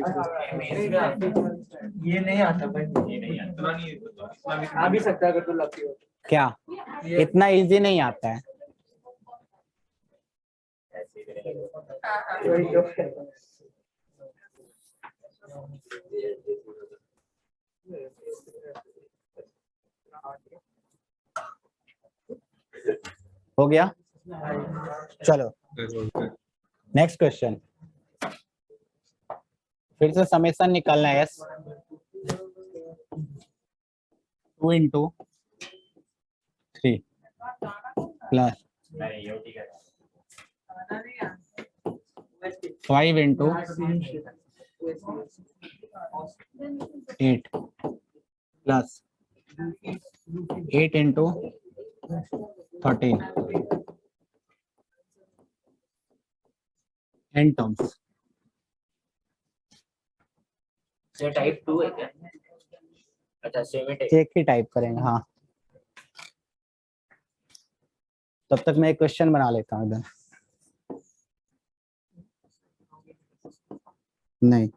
ये नहीं आता भाई, आ भी सकता है अगर तो लकी हो। क्या इतना इजी नहीं आता है। वही तो है। हो गया, चलो नेक्स्ट क्वेश्चन। फिर से समेसन निकालना है। Yes 2 into 3 plus 5 into 8 plus 8 into 13 n terms. ये टाइप 2 है क्या? अच्छा सेम ही टाइप। एक ही टाइप करेंगे, हाँ। तब तक मैं एक क्वेश्चन बना लेता हूँ इधर। नहीं,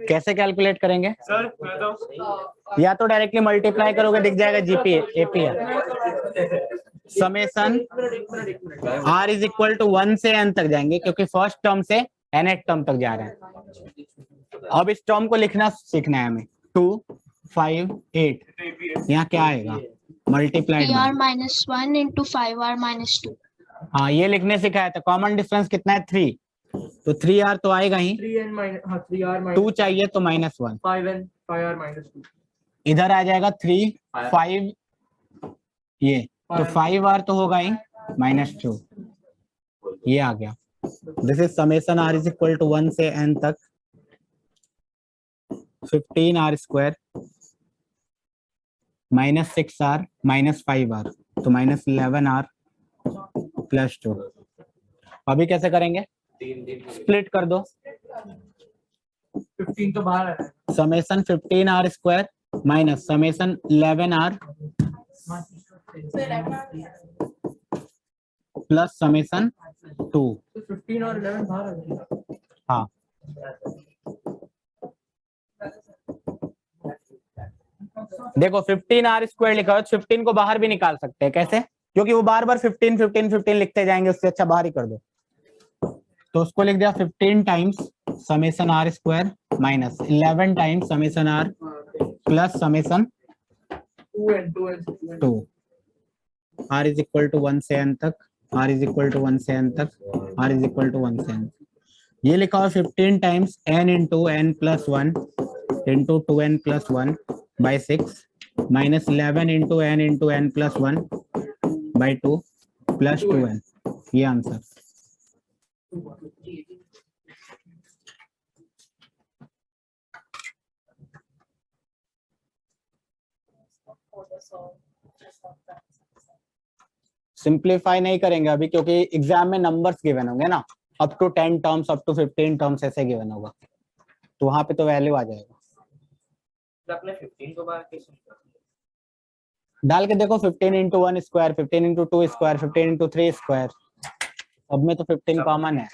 कैसे कैलकुलेट करेंगे? सर मैं तो या तो डायरेक्टली मल्टीप्लाई करोगे, दिख जाएगा जीपी एपीए। Summation r is equal to 1 से n तक जाएंगे, क्योंकि फर्स्ट टर्म से nth टर्म तक जा रहे हैं। अब इस टर्म को लिखना सीखना है हमें। 2 5 8, यहाँ क्या आएगा, multiplied 3r minus 1 into 5r minus 2. हाँ ये लिखने सिखाया था। कॉमन डिफरेंस कितना है 3, तो 3r तो आएगा ही, 3n माइनस, हाँ 3r 2 चाहिए तो -1, 5n 5r minus 2। इधर आ जाएगा 3 5, ये तो 5r तो होगा ही -2, ये आ गया। This is summation r is equal to 1 से n तक 15r स्क्वायर -6r -5r, तो -11r प्लस 2। अभी कैसे करेंगे, स्प्लिट कर दो। 15 तो बाहर है। Summation 15r square minus summation 11r plus summation 2। तो 15 और 11 बाहर आ जाएगा। हाँ देखो 15r स्क्वायर लिखा है, 15 को बाहर भी निकाल सकते हैं। कैसे, क्योंकि वो बार बार 15 15 15 लिखते जाएंगे, उससे अच्छा बाहर ही कर दो। तो उसको लिख दिया 15 times summation r square minus 11 times summation r plus summation 2। r is equal to 1 से n तक, r इज इक्वल टू 1 से n तक, r इज इक्वल टू 1 से n। ये लिखा हुआ 15 times n into n plus 1 into 2n plus 1 by 6 minus 11 into n plus 1 by 2 plus 2n। ये answer. Simplify नहीं करेंगे अभी, क्योंकि एग्जाम में नंबर्स गिवन होंगे ना, up to 10 terms up to 15 terms ऐसे गिवन होगा, तो वहां पे तो वैल्यू आ जाएगा। अपने 15 को बाहर कैसे डाल के देखो 15 into 1 square, 15 into 2 square, 15 into 3 square, सब में तो 15 कॉमन है।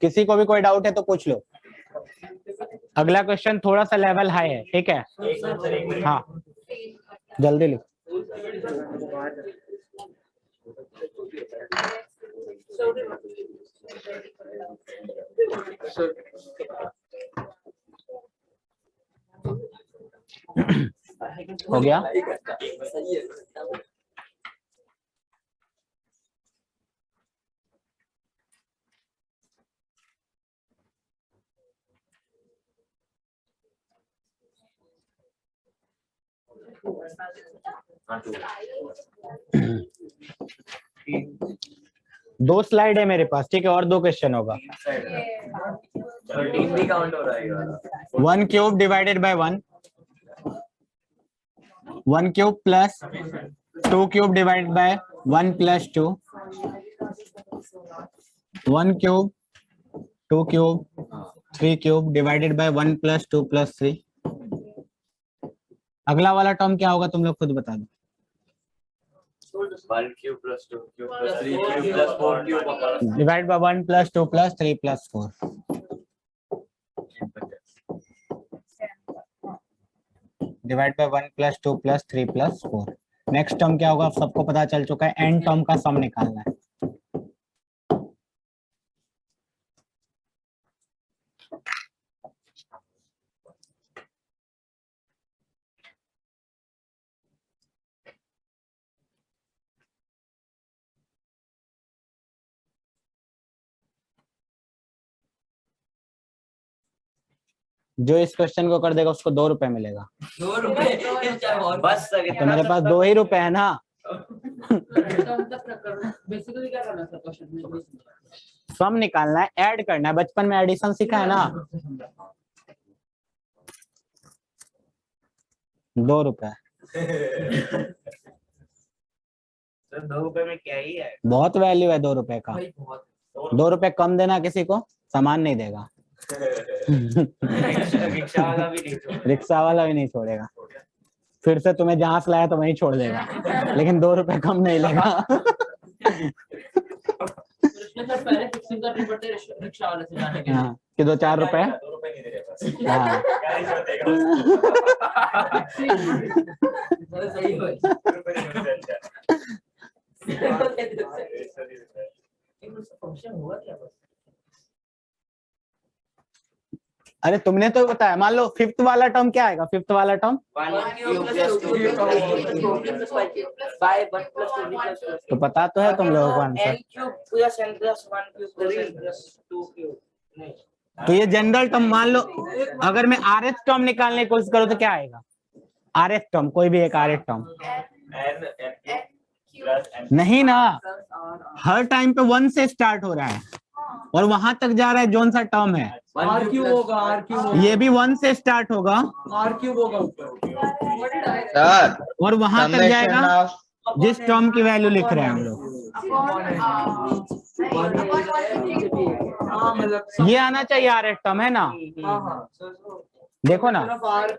किसी को भी कोई डाउट है तो पूछ लो। अगला क्वेश्चन थोड़ा सा लेवल हाई है, ठीक है? हाँ जल्दी लिखो। हो गया? दो स्लाइड है मेरे पास, ठीक है? और दो क्वेश्चन होगा। 13 भी काउंट हो रहा है ये वाला। 1 cube divided by 1, 1 cube plus 2 cube divided by 1 plus 2, 1 cube 2 cube 3 cube divided by 1 plus 2 plus 3। अगला वाला टर्म क्या होगा तुम लोग खुद बता दो। 1 cube plus 2 cube plus 3 cube plus 4 cube divide by 1 plus 2 plus 3 plus 4। Divide by 1 plus 2 plus 3 plus 4। Next term क्या होगा आप सबको पता चल चुका है, एन टर्म का सम निकालना है। जो इस क्वेश्चन को कर देगा उसको 2 रुपए मिलेगा। 2 रुपए बस तो मेरे पास 2 ही रुपए है ना। बेसिकली क्या करना है क्वेश्चन में? सम निकालना है, ऐड करना है। बचपन में एडिशन सीखा है ना। 2 रुपए। तो 2 रुपए में क्या ही है? बहुत वैल्यू है 2 रुपए का। 2 रुपए कम देना किसी को, सामान नहीं देगा। रिक्शा वाला भी नहीं छोड़ेगा। रिक्शा वाला भी नहीं छोड़ेगा। फिर से तुम्हें जहां से लाया तो वहीं छोड़ देगा, लेकिन 2 रुपए कम नहीं लेगा। पहले फिक्सिंग करनी पड़ती है रिक्शा वाले से जाने के लिए। हाँ, कि 2-4 रुपए। हाँ सही है। फंक्शन हुआ क्या? अरे तुमने तो बताया। मान लो फिफ्थ वाला टर्म क्या आएगा? फिफ्थ वाला term 1 cube plus 2 cube plus 5 cube by 1 plus 2 plus तो पता तो है तुम लोगों को answer. n cube plus n plus 1 cube plus n plus 2 cube. नहीं, तो ये जनरल टर्म मान लो, अगर मैं आरएफ टर्म निकालने की कोशिश करूं तो क्या आएगा? आरएफ टर्म, कोई भी एक आरएफ टर्म। नहीं ना, हर टाइम पे 1 से स्टार्ट हो रहा है और वहां तक जा रहा है जोन सा टर्म है। आर क्यूब होगा, आर क्यूब होगा, ये भी 1 से स्टार्ट होगा आर क्यूब होगा ऊपर। सर और वहां तक जाएगा जिस टर्म की वैल्यू लिख रहे हैं हम लोग। ये आना चाहिए आरएफ टर्म, है ना? देखो ना,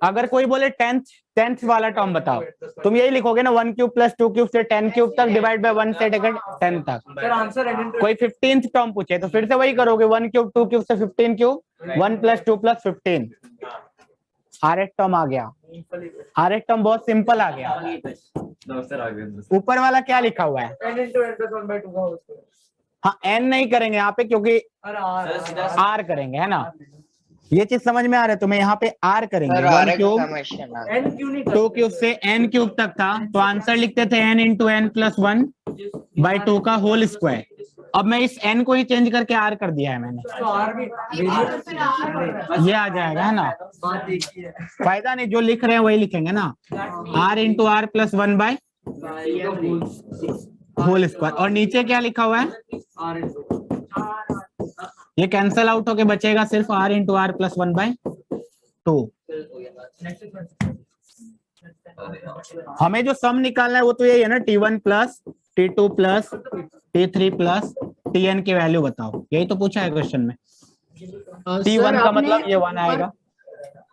अगर कोई बोले टेंथ वाला टर्म बताओ, तुम यही लिखोगे ना, 1 क्यूब प्लस 2 क्यूब से 10 क्यूब तक डिवाइड बाय 1 से 10 तक। कोई 15th टर्म पूछे तो फिर से वही करोगे, 1 क्यूब 2 क्यूब से 15 cube, 1 plus 2 plus 15। RF term आ गया। आरएफ टर्म बहुत सिंपल आ गया। ऊपर वाला क्या लिखा हुआ है? n into n plus 1/2 का होल स्क्वायर। हाँ, एन नहीं करेंगे यहाँ पे क्योंकि अरे आर करेंगे, है ना? ये चीज समझ में आ रहा है तुम्हें? यहाँ पे आर करेंगे। सर 1 क्यूब n क्यों नहीं 2 क्यूब से n क्यूब तक था तो आंसर लिखते थे n इंटू n प्लस 1/2 का होल स्क्वायर। अब मैं इस n को ही चेंज करके r कर दिया है मैंने, तो आर भी ये आ जाएगा, है ना? फायदा नहीं, जो लिख रहे हैं वही लिखेंगे ना। r इंटू r प्लस 1/होल स्क्वायर। और नीचे क्या लिखा हुआ है? ये कैंसल आउट होके बचेगा सिर्फ r इंटू r प्लस 1/2। हमें जो सम निकालना है वो तो यही है ना, T1 plus T2 plus T3 plus Tn की वैल्यू बताओ, यही तो पूछा है क्वेश्चन में। T1 का मतलब ये 1 आएगा।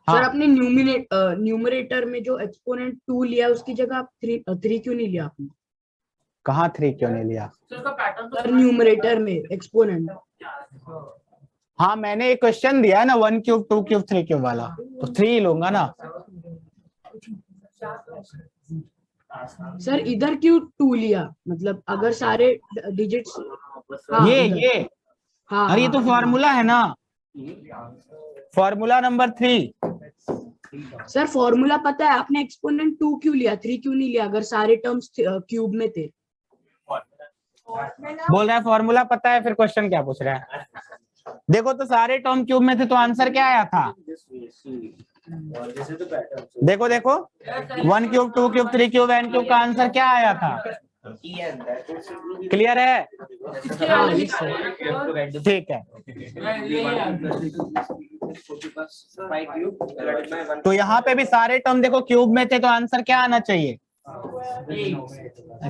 सर हाँ आपने न्यूमरेटर में जो एक्सपोनेंट 2 लिया उसकी जगह आप 3 क्यों नहीं लिया आपने? कहाँ 3 क्यों नहीं लिया? सर न्यूमरेटर में एक्सपोनेंट। हाँ मैंने एक क्वेश्चन दिया है ना 1 क्यूब 2 क्यूब 3 क्यूब वाला, तो 3 ही लूंगा ना। सर इधर क्यों 2 लिया, मतलब अगर सारे डिजिट्स ये हाँ अरे ये तो फॉर्मूला है ना, फॉर्मूला नंबर 3। सर फॉर्मूला पता है, आपने एक्सपोनेंट 2 क्यों लिया, 3 क्यों नहीं लिया अगर सारे टर्म्स क्यूब में थे? बोल रहा है फॉर्मूला पता है, फिर क्वेश्चन क्या पूछ रहा है? देखो तो सारे टर्म क्यूब में थे तो आंसर क्या आया था? देखो 1 cube 2 cube 3 cube n cube का आंसर क्या आया था? क्लियर है? ठीक है, तो यहाँ पे भी सारे टर्म देखो क्यूब में थे तो आंसर क्या आना चाहिए?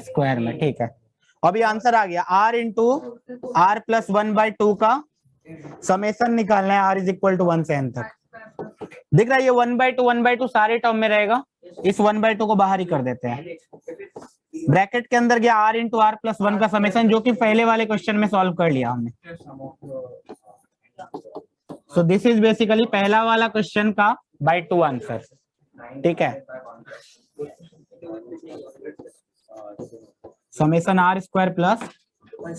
स्क्वायर में। ठीक है, अभी आंसर आ गया। r इंटू r प्लस 1/2 का समेसन निकालना है, r इज इक्वल टू 1 से n तक। दिख रहा है ये 1/2 सारे टर्म में रहेगा, इस 1/2 को बाहर ही कर देते हैं। ब्रैकेट के अंदर गया r इंटू r प्लस 1 का समेसन, जो कि पहले वाले क्वेश्चन में सॉल्व कर लिया हमने। सो दिस इज बेसिकली पहला वाला क्वेश्चन का बाय 2 आंसर। ठीक है, summation r square plus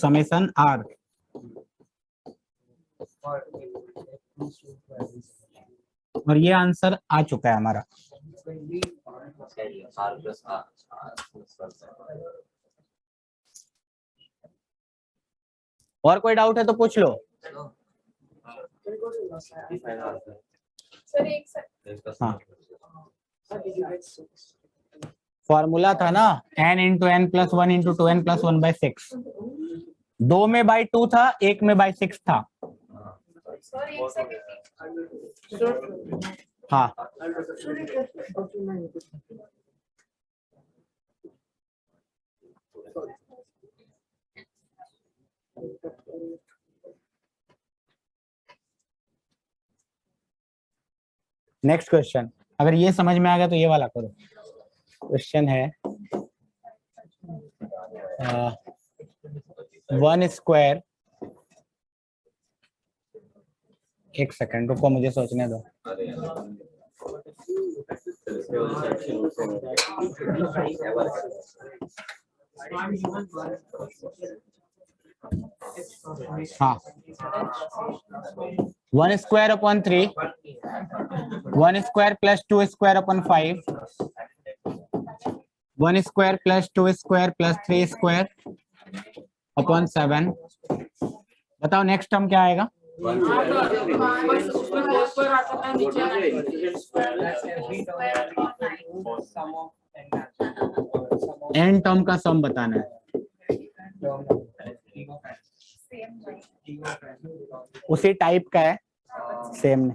summation r। और ये आंसर आ चुका है हमारा। और कोई डाउट है तो पूछ लो। हाँ फॉर्मूला था ना n into n plus 1 into 2n plus 1/6। 2 में बाई 2 था, 1 में बाई 6 था। हाँ नेक्स्ट क्वेश्चन, अगर ये समझ में आ गया तो ये वाला करो। क्वेश्चन है 1 स्क्वायर, एक सेकंड रुको मुझे सोचने दो। हाँ 1 square upon 3, 1 square plus 2 square upon 5, 1 square plus 2 square plus 3 square upon 7। बताओ नेक्स्ट टर्म क्या आएगा? एन टर्म का सम बताना है। उसी टाइप का है, सेम।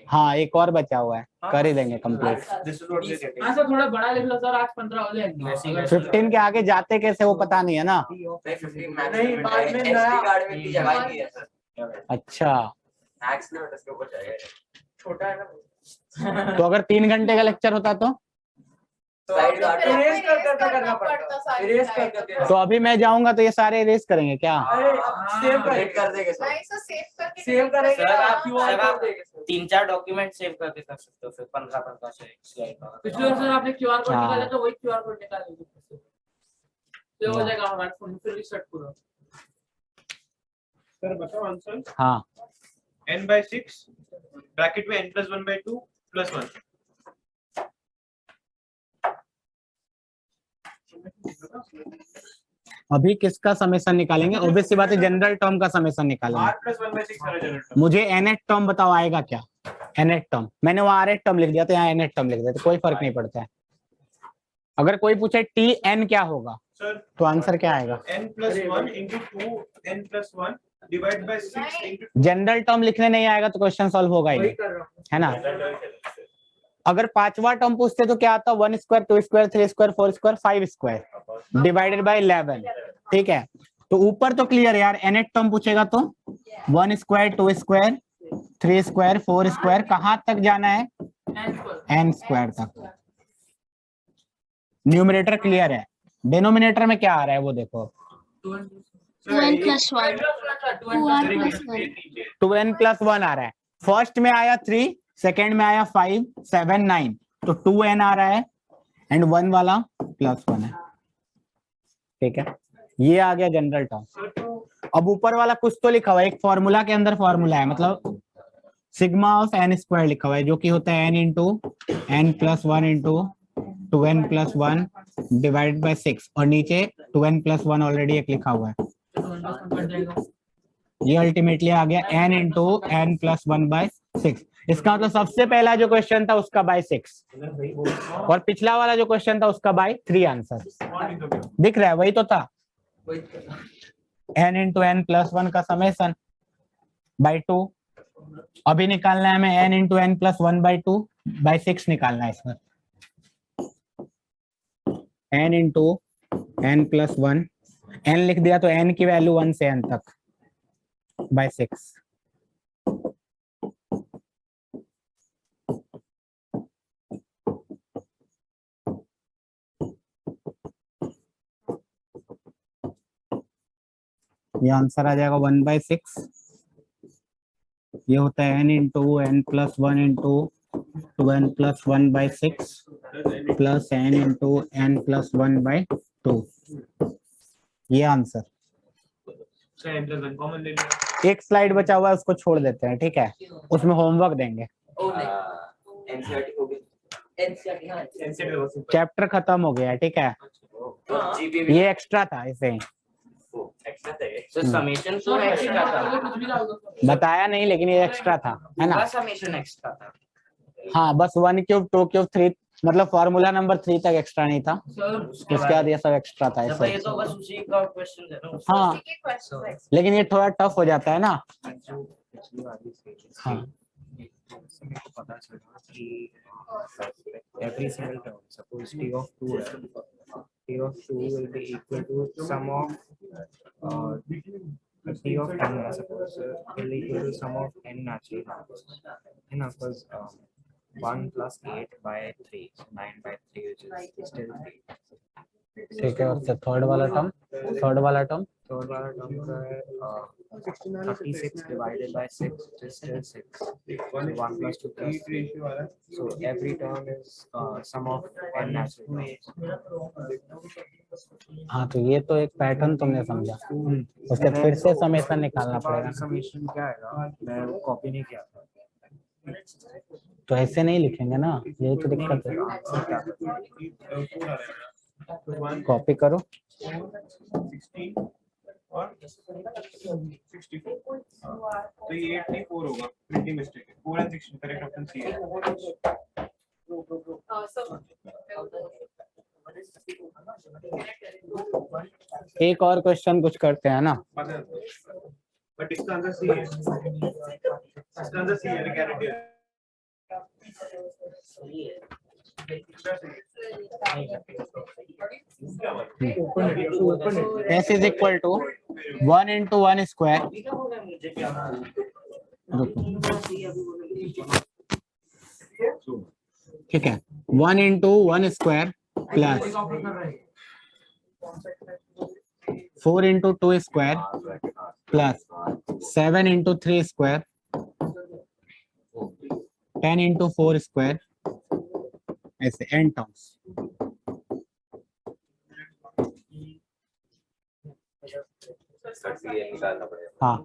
हाँ एक और बचा हुआ है, कर ही देंगे कंप्लीट। थोड़ा बड़ा लिख लो सर, आज 15 हो जाएंगे। 15 के आगे जाते कैसे वो पता नहीं है ना। अच्छा छोटा है ना, तो अगर 3 घंटे का लेक्चर होता तो तो अभी मैं जाऊंगा तो ये सारे इरेज करेंगे क्या? सेव कर देंगे सर, सेव करेंगे आप 3-4 डॉक्यूमेंट सेव करके कर सकते हो, फिर 15 स्लाइड का। पिछले वर्ष आपने क्यूआर कोड हाँ। निकाला तो वही क्यूआर कोड निकाल लीजिए, तो हो जाएगा हमारा फोन फिर रिसेट पूरा। सर बताओ आंसर। हाँ n/6 ब्रैकेट में n + 1/2 + 1। अभी किसका समेसन निकालेंगे? ऑब्वियस सी बात है जनरल टर्म का समेसन निकालेंगे। r + 1/6 सारा जनरल टर्म। मुझे nth टर्म बताओ आएगा क्या? nth टर्म मैंने वहां rth टर्म लिख दिया तो यहाँ nth टर्म लिख दिया, तो कोई फर्क नहीं पड़ता है। अगर कोई पूछे tn क्या होगा सर तो आंसर क्या आएगा? n + 1 × 2 n + 1 divide by 6 into general term लिखने नहीं आएगा तो क्वेश्चन सॉल्व होगा ही वही नहीं, कर रहा हूँ। है ना। अगर पांचवा टर्म पूछते तो क्या आता, 1 square 2 square 3 square 4 square 5 square divided bye 11, ठीक है। तो ऊपर तो क्लियर है यार, nth टर्म पूछेगा तो 1 स्क्वायर 2 स्क्वायर 3 स्क्वायर 4 स्क्वायर कहां तक जाना है, n स्क्वायर तक। न्यूमरेटर क्लियर है, डिनोमिनेटर में क्या आ रहा है वो देखो, 2n plus 1. 2r plus 1. 2n plus 1 आ रहा है। फर्स्ट में आया 3, सेकेंड में आया 5 7 9, तो 2n आ रहा है एंड 1 वाला प्लस 1 है, ठीक है। ये आ गया जनरल टर्म। अब ऊपर वाला कुछ तो लिखा हुआ है, एक फॉर्मूला के अंदर फॉर्मूला है, मतलब सिग्मा ऑफ n स्क्वायर लिखा हुआ है जो कि होता है n into n plus 1 into 2n plus 1 divide by 6, और नीचे 2n प्लस 1 ऑलरेडी एक लिखा हुआ है। ये अल्टीमेटली आ गया n into n plus 1 by 6। इसका मतलब सबसे पहला जो क्वेश्चन था उसका बाय 6 और पिछला वाला जो क्वेश्चन था उसका बाय 3 आंसर दिख रहा है, वही तो था। n इंटू n प्लस 1 का समेसन बाय 2, अभी निकालना है हमें n into n plus 1 by 2 by 6 निकालना है इसमें। n into n plus 1, n लिख दिया तो n की वैल्यू 1 से n तक बाय 6। ये आंसर आ जाएगा 1 बाय 6। ये होता है n into n plus 1 into 2n plus 1 by 6 plus n into n plus 1 by 2। ये आंसर। n plus 1 कॉमन ले लिया। एक स्लाइड बचा हुआ है उसको छोड़ देते हैं, ठीक है, उसमें होमवर्क देंगे। एनसीईआरटी हो गई, एनसीईआरटी हाँ NCT was super. चैप्टर खत्म हो गया, ठीक है। ये एक्स्ट्रा था इसे सर समेशन तो एक्स्ट्रा था, बताया नहीं, लेकिन ये एक्स्ट्रा था, है ना। समेशन एक्स्ट्रा था। हाँ, बस 1 क्यूब 2 क्यूब 3, मतलब फॉर्मूला नंबर 3 तक एक्स्ट्रा नहीं था, उसके बाद ये सब एक्स्ट्रा था सर ये ऐसे। तो बस उसी का क्वेश्चन है ना। हाँ, लेकिन ये थोड़ा टफ हो जाता है ना। हाँ, पता चला कि every single term, suppose t of 2 है, t of 2 will be equal to sum of t of n है, suppose will equal to sum of n natural numbers, है ना, because 1 plus 8 by 3, so 9 by 3 which is still 3. ठीक है। उससे third वाला term third वाला term का है 36 divided by 6 which is still 6. So 1 plus 2 plus 3. So every term is sum of n natural numbers. हाँ, तो ये तो एक पैटर्न तुमने समझा, उसके फिर से समेशन निकालना पड़ेगा। समेशन क्या आएगा, मैं कॉपी नहीं किया था। तो ऐसे नहीं लिखेंगे ना, यही तो दिक्कत है। कॉपी करो। 16 और 64, तो ये 8 नहीं 4 होगा, प्रिंटिंग मिस्टेक है। 4 and 16 करेक्ट ऑप्शन सी है। एक और क्वेश्चन कुछ करते हैं ना। बट इसका आंसर सी है, इसका आंसर सी है, गारंटी है। S is equal to 1 into 1 square, ठीक है, 1 into 1 square plus 4 into 2 square plus 7 into 3 square 10 into 4 square, ऐसे n टर्म्स। हाँ,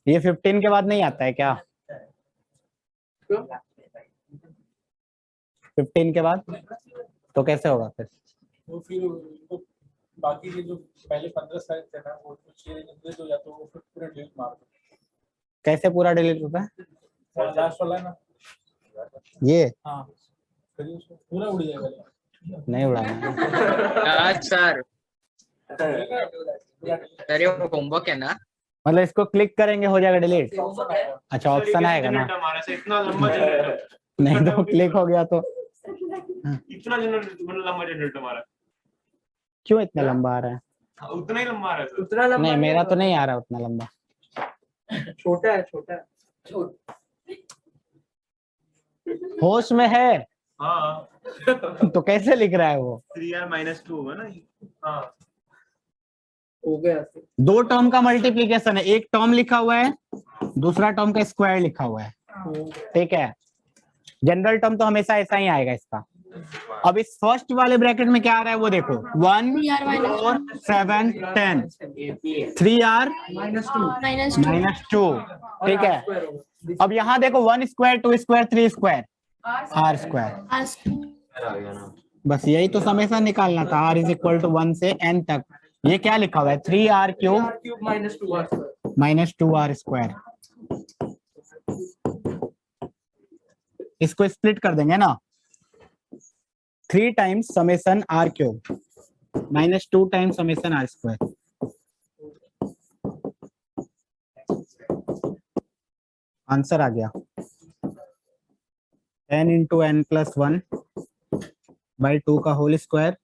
ये 15 के बाद नहीं आता है क्या? 15 के बाद तो कैसे होगा फिर? वो फिर उनको बाकी के जो पहले 15 साइड थे ना वो कुछ इंक्रीज हो जाता है, वो फिर पूरा डिलीट मार दो। कैसे पूरा डिलीट होता है? लास्ट वाला है ना ये हाँ, फिर उसको पूरा उड़ जाएगा। नहीं उड़ाना। आज सर सर ये होमवर्क है ना? मतलब इसको क्लिक करेंगे हो जाएगा डिलीट? होमवर्क है। अच्छा ऑप्शन आएगा ना? जनरेटर हमारा से इतना लंबा जनरेटर, नहीं तो क्लिक हो गया तो इतना जनरेटर मतलब लंबा जनरेटर हमारा। क्यों इतना लंबा आ रहा है? हाँ, उतना ही लंबा आ रहा है सर। उतना लंबा नहीं मेरा तो नहीं आ रहा उतना लंबा। छोटा है, छोटा है। होश में है हाँ तो कैसे लिख रहा है वो? 3r - 2 होगा ना। हाँ हो गया। दो टर्म का मल्टीप्लीकेशन है, एक टर्म लिखा हुआ है, दूसरा टर्म का स्क्वायर लिखा हुआ है, ठीक है। जनरल टर्म तो हमेशा ऐसा ही आएगा इसका। अब इस फर्स्ट वाले ब्रैकेट में क्या आ रहा है वो देखो, 1 4 7 10 3r -2, ठीक है। अब यहाँ देखो 1 square 2 square 3 square r square, बस यही तो समेशन निकालना था। r = 1 से n तक। ये क्या लिखा हुआ है, 3r क्यूब -2r स्क्वायर। इसको स्प्लिट कर देंगे ना, 3 times summation r cube -2 times summation r square. Answer आ गया 10 × n + 1 / 2 का whole square,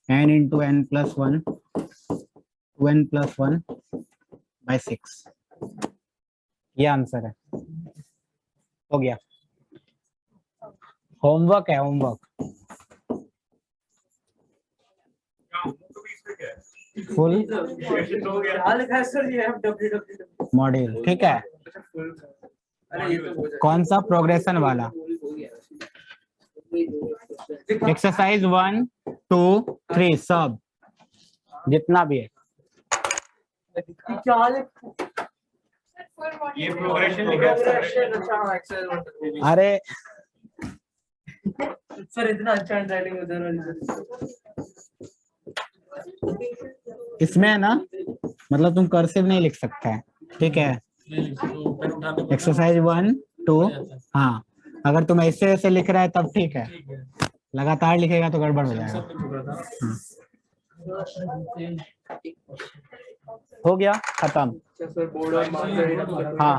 n × n + 1 2n + 1 / 6। ये आंसर है, हो गया। होमवर्क है, होमवर्क फुल क्या लिखा है सर ये www? मॉड्यूल, ठीक है। अरे ये तो हो जाएगा। कौन सा, प्रोग्रेशन वाला? एक्सरसाइज 1 2 3 सब जितना भी है। क्या ये प्रोग्रेशन लिखा है सर। अरे सर इतना अच्छा हैंडराइटिंग उधर इसमें है ना, मतलब तुम कर्सिव नहीं लिख सकते हैं, ठीक है। एक्सरसाइज 1 2, हाँ अगर तुम ऐसे ऐसे लिख रहा है तब ठीक है, लगातार लिखेगा तो गड़बड़ हो जाएगा। हो गया, खत्म। सर बोर्ड और मार्कर हाँ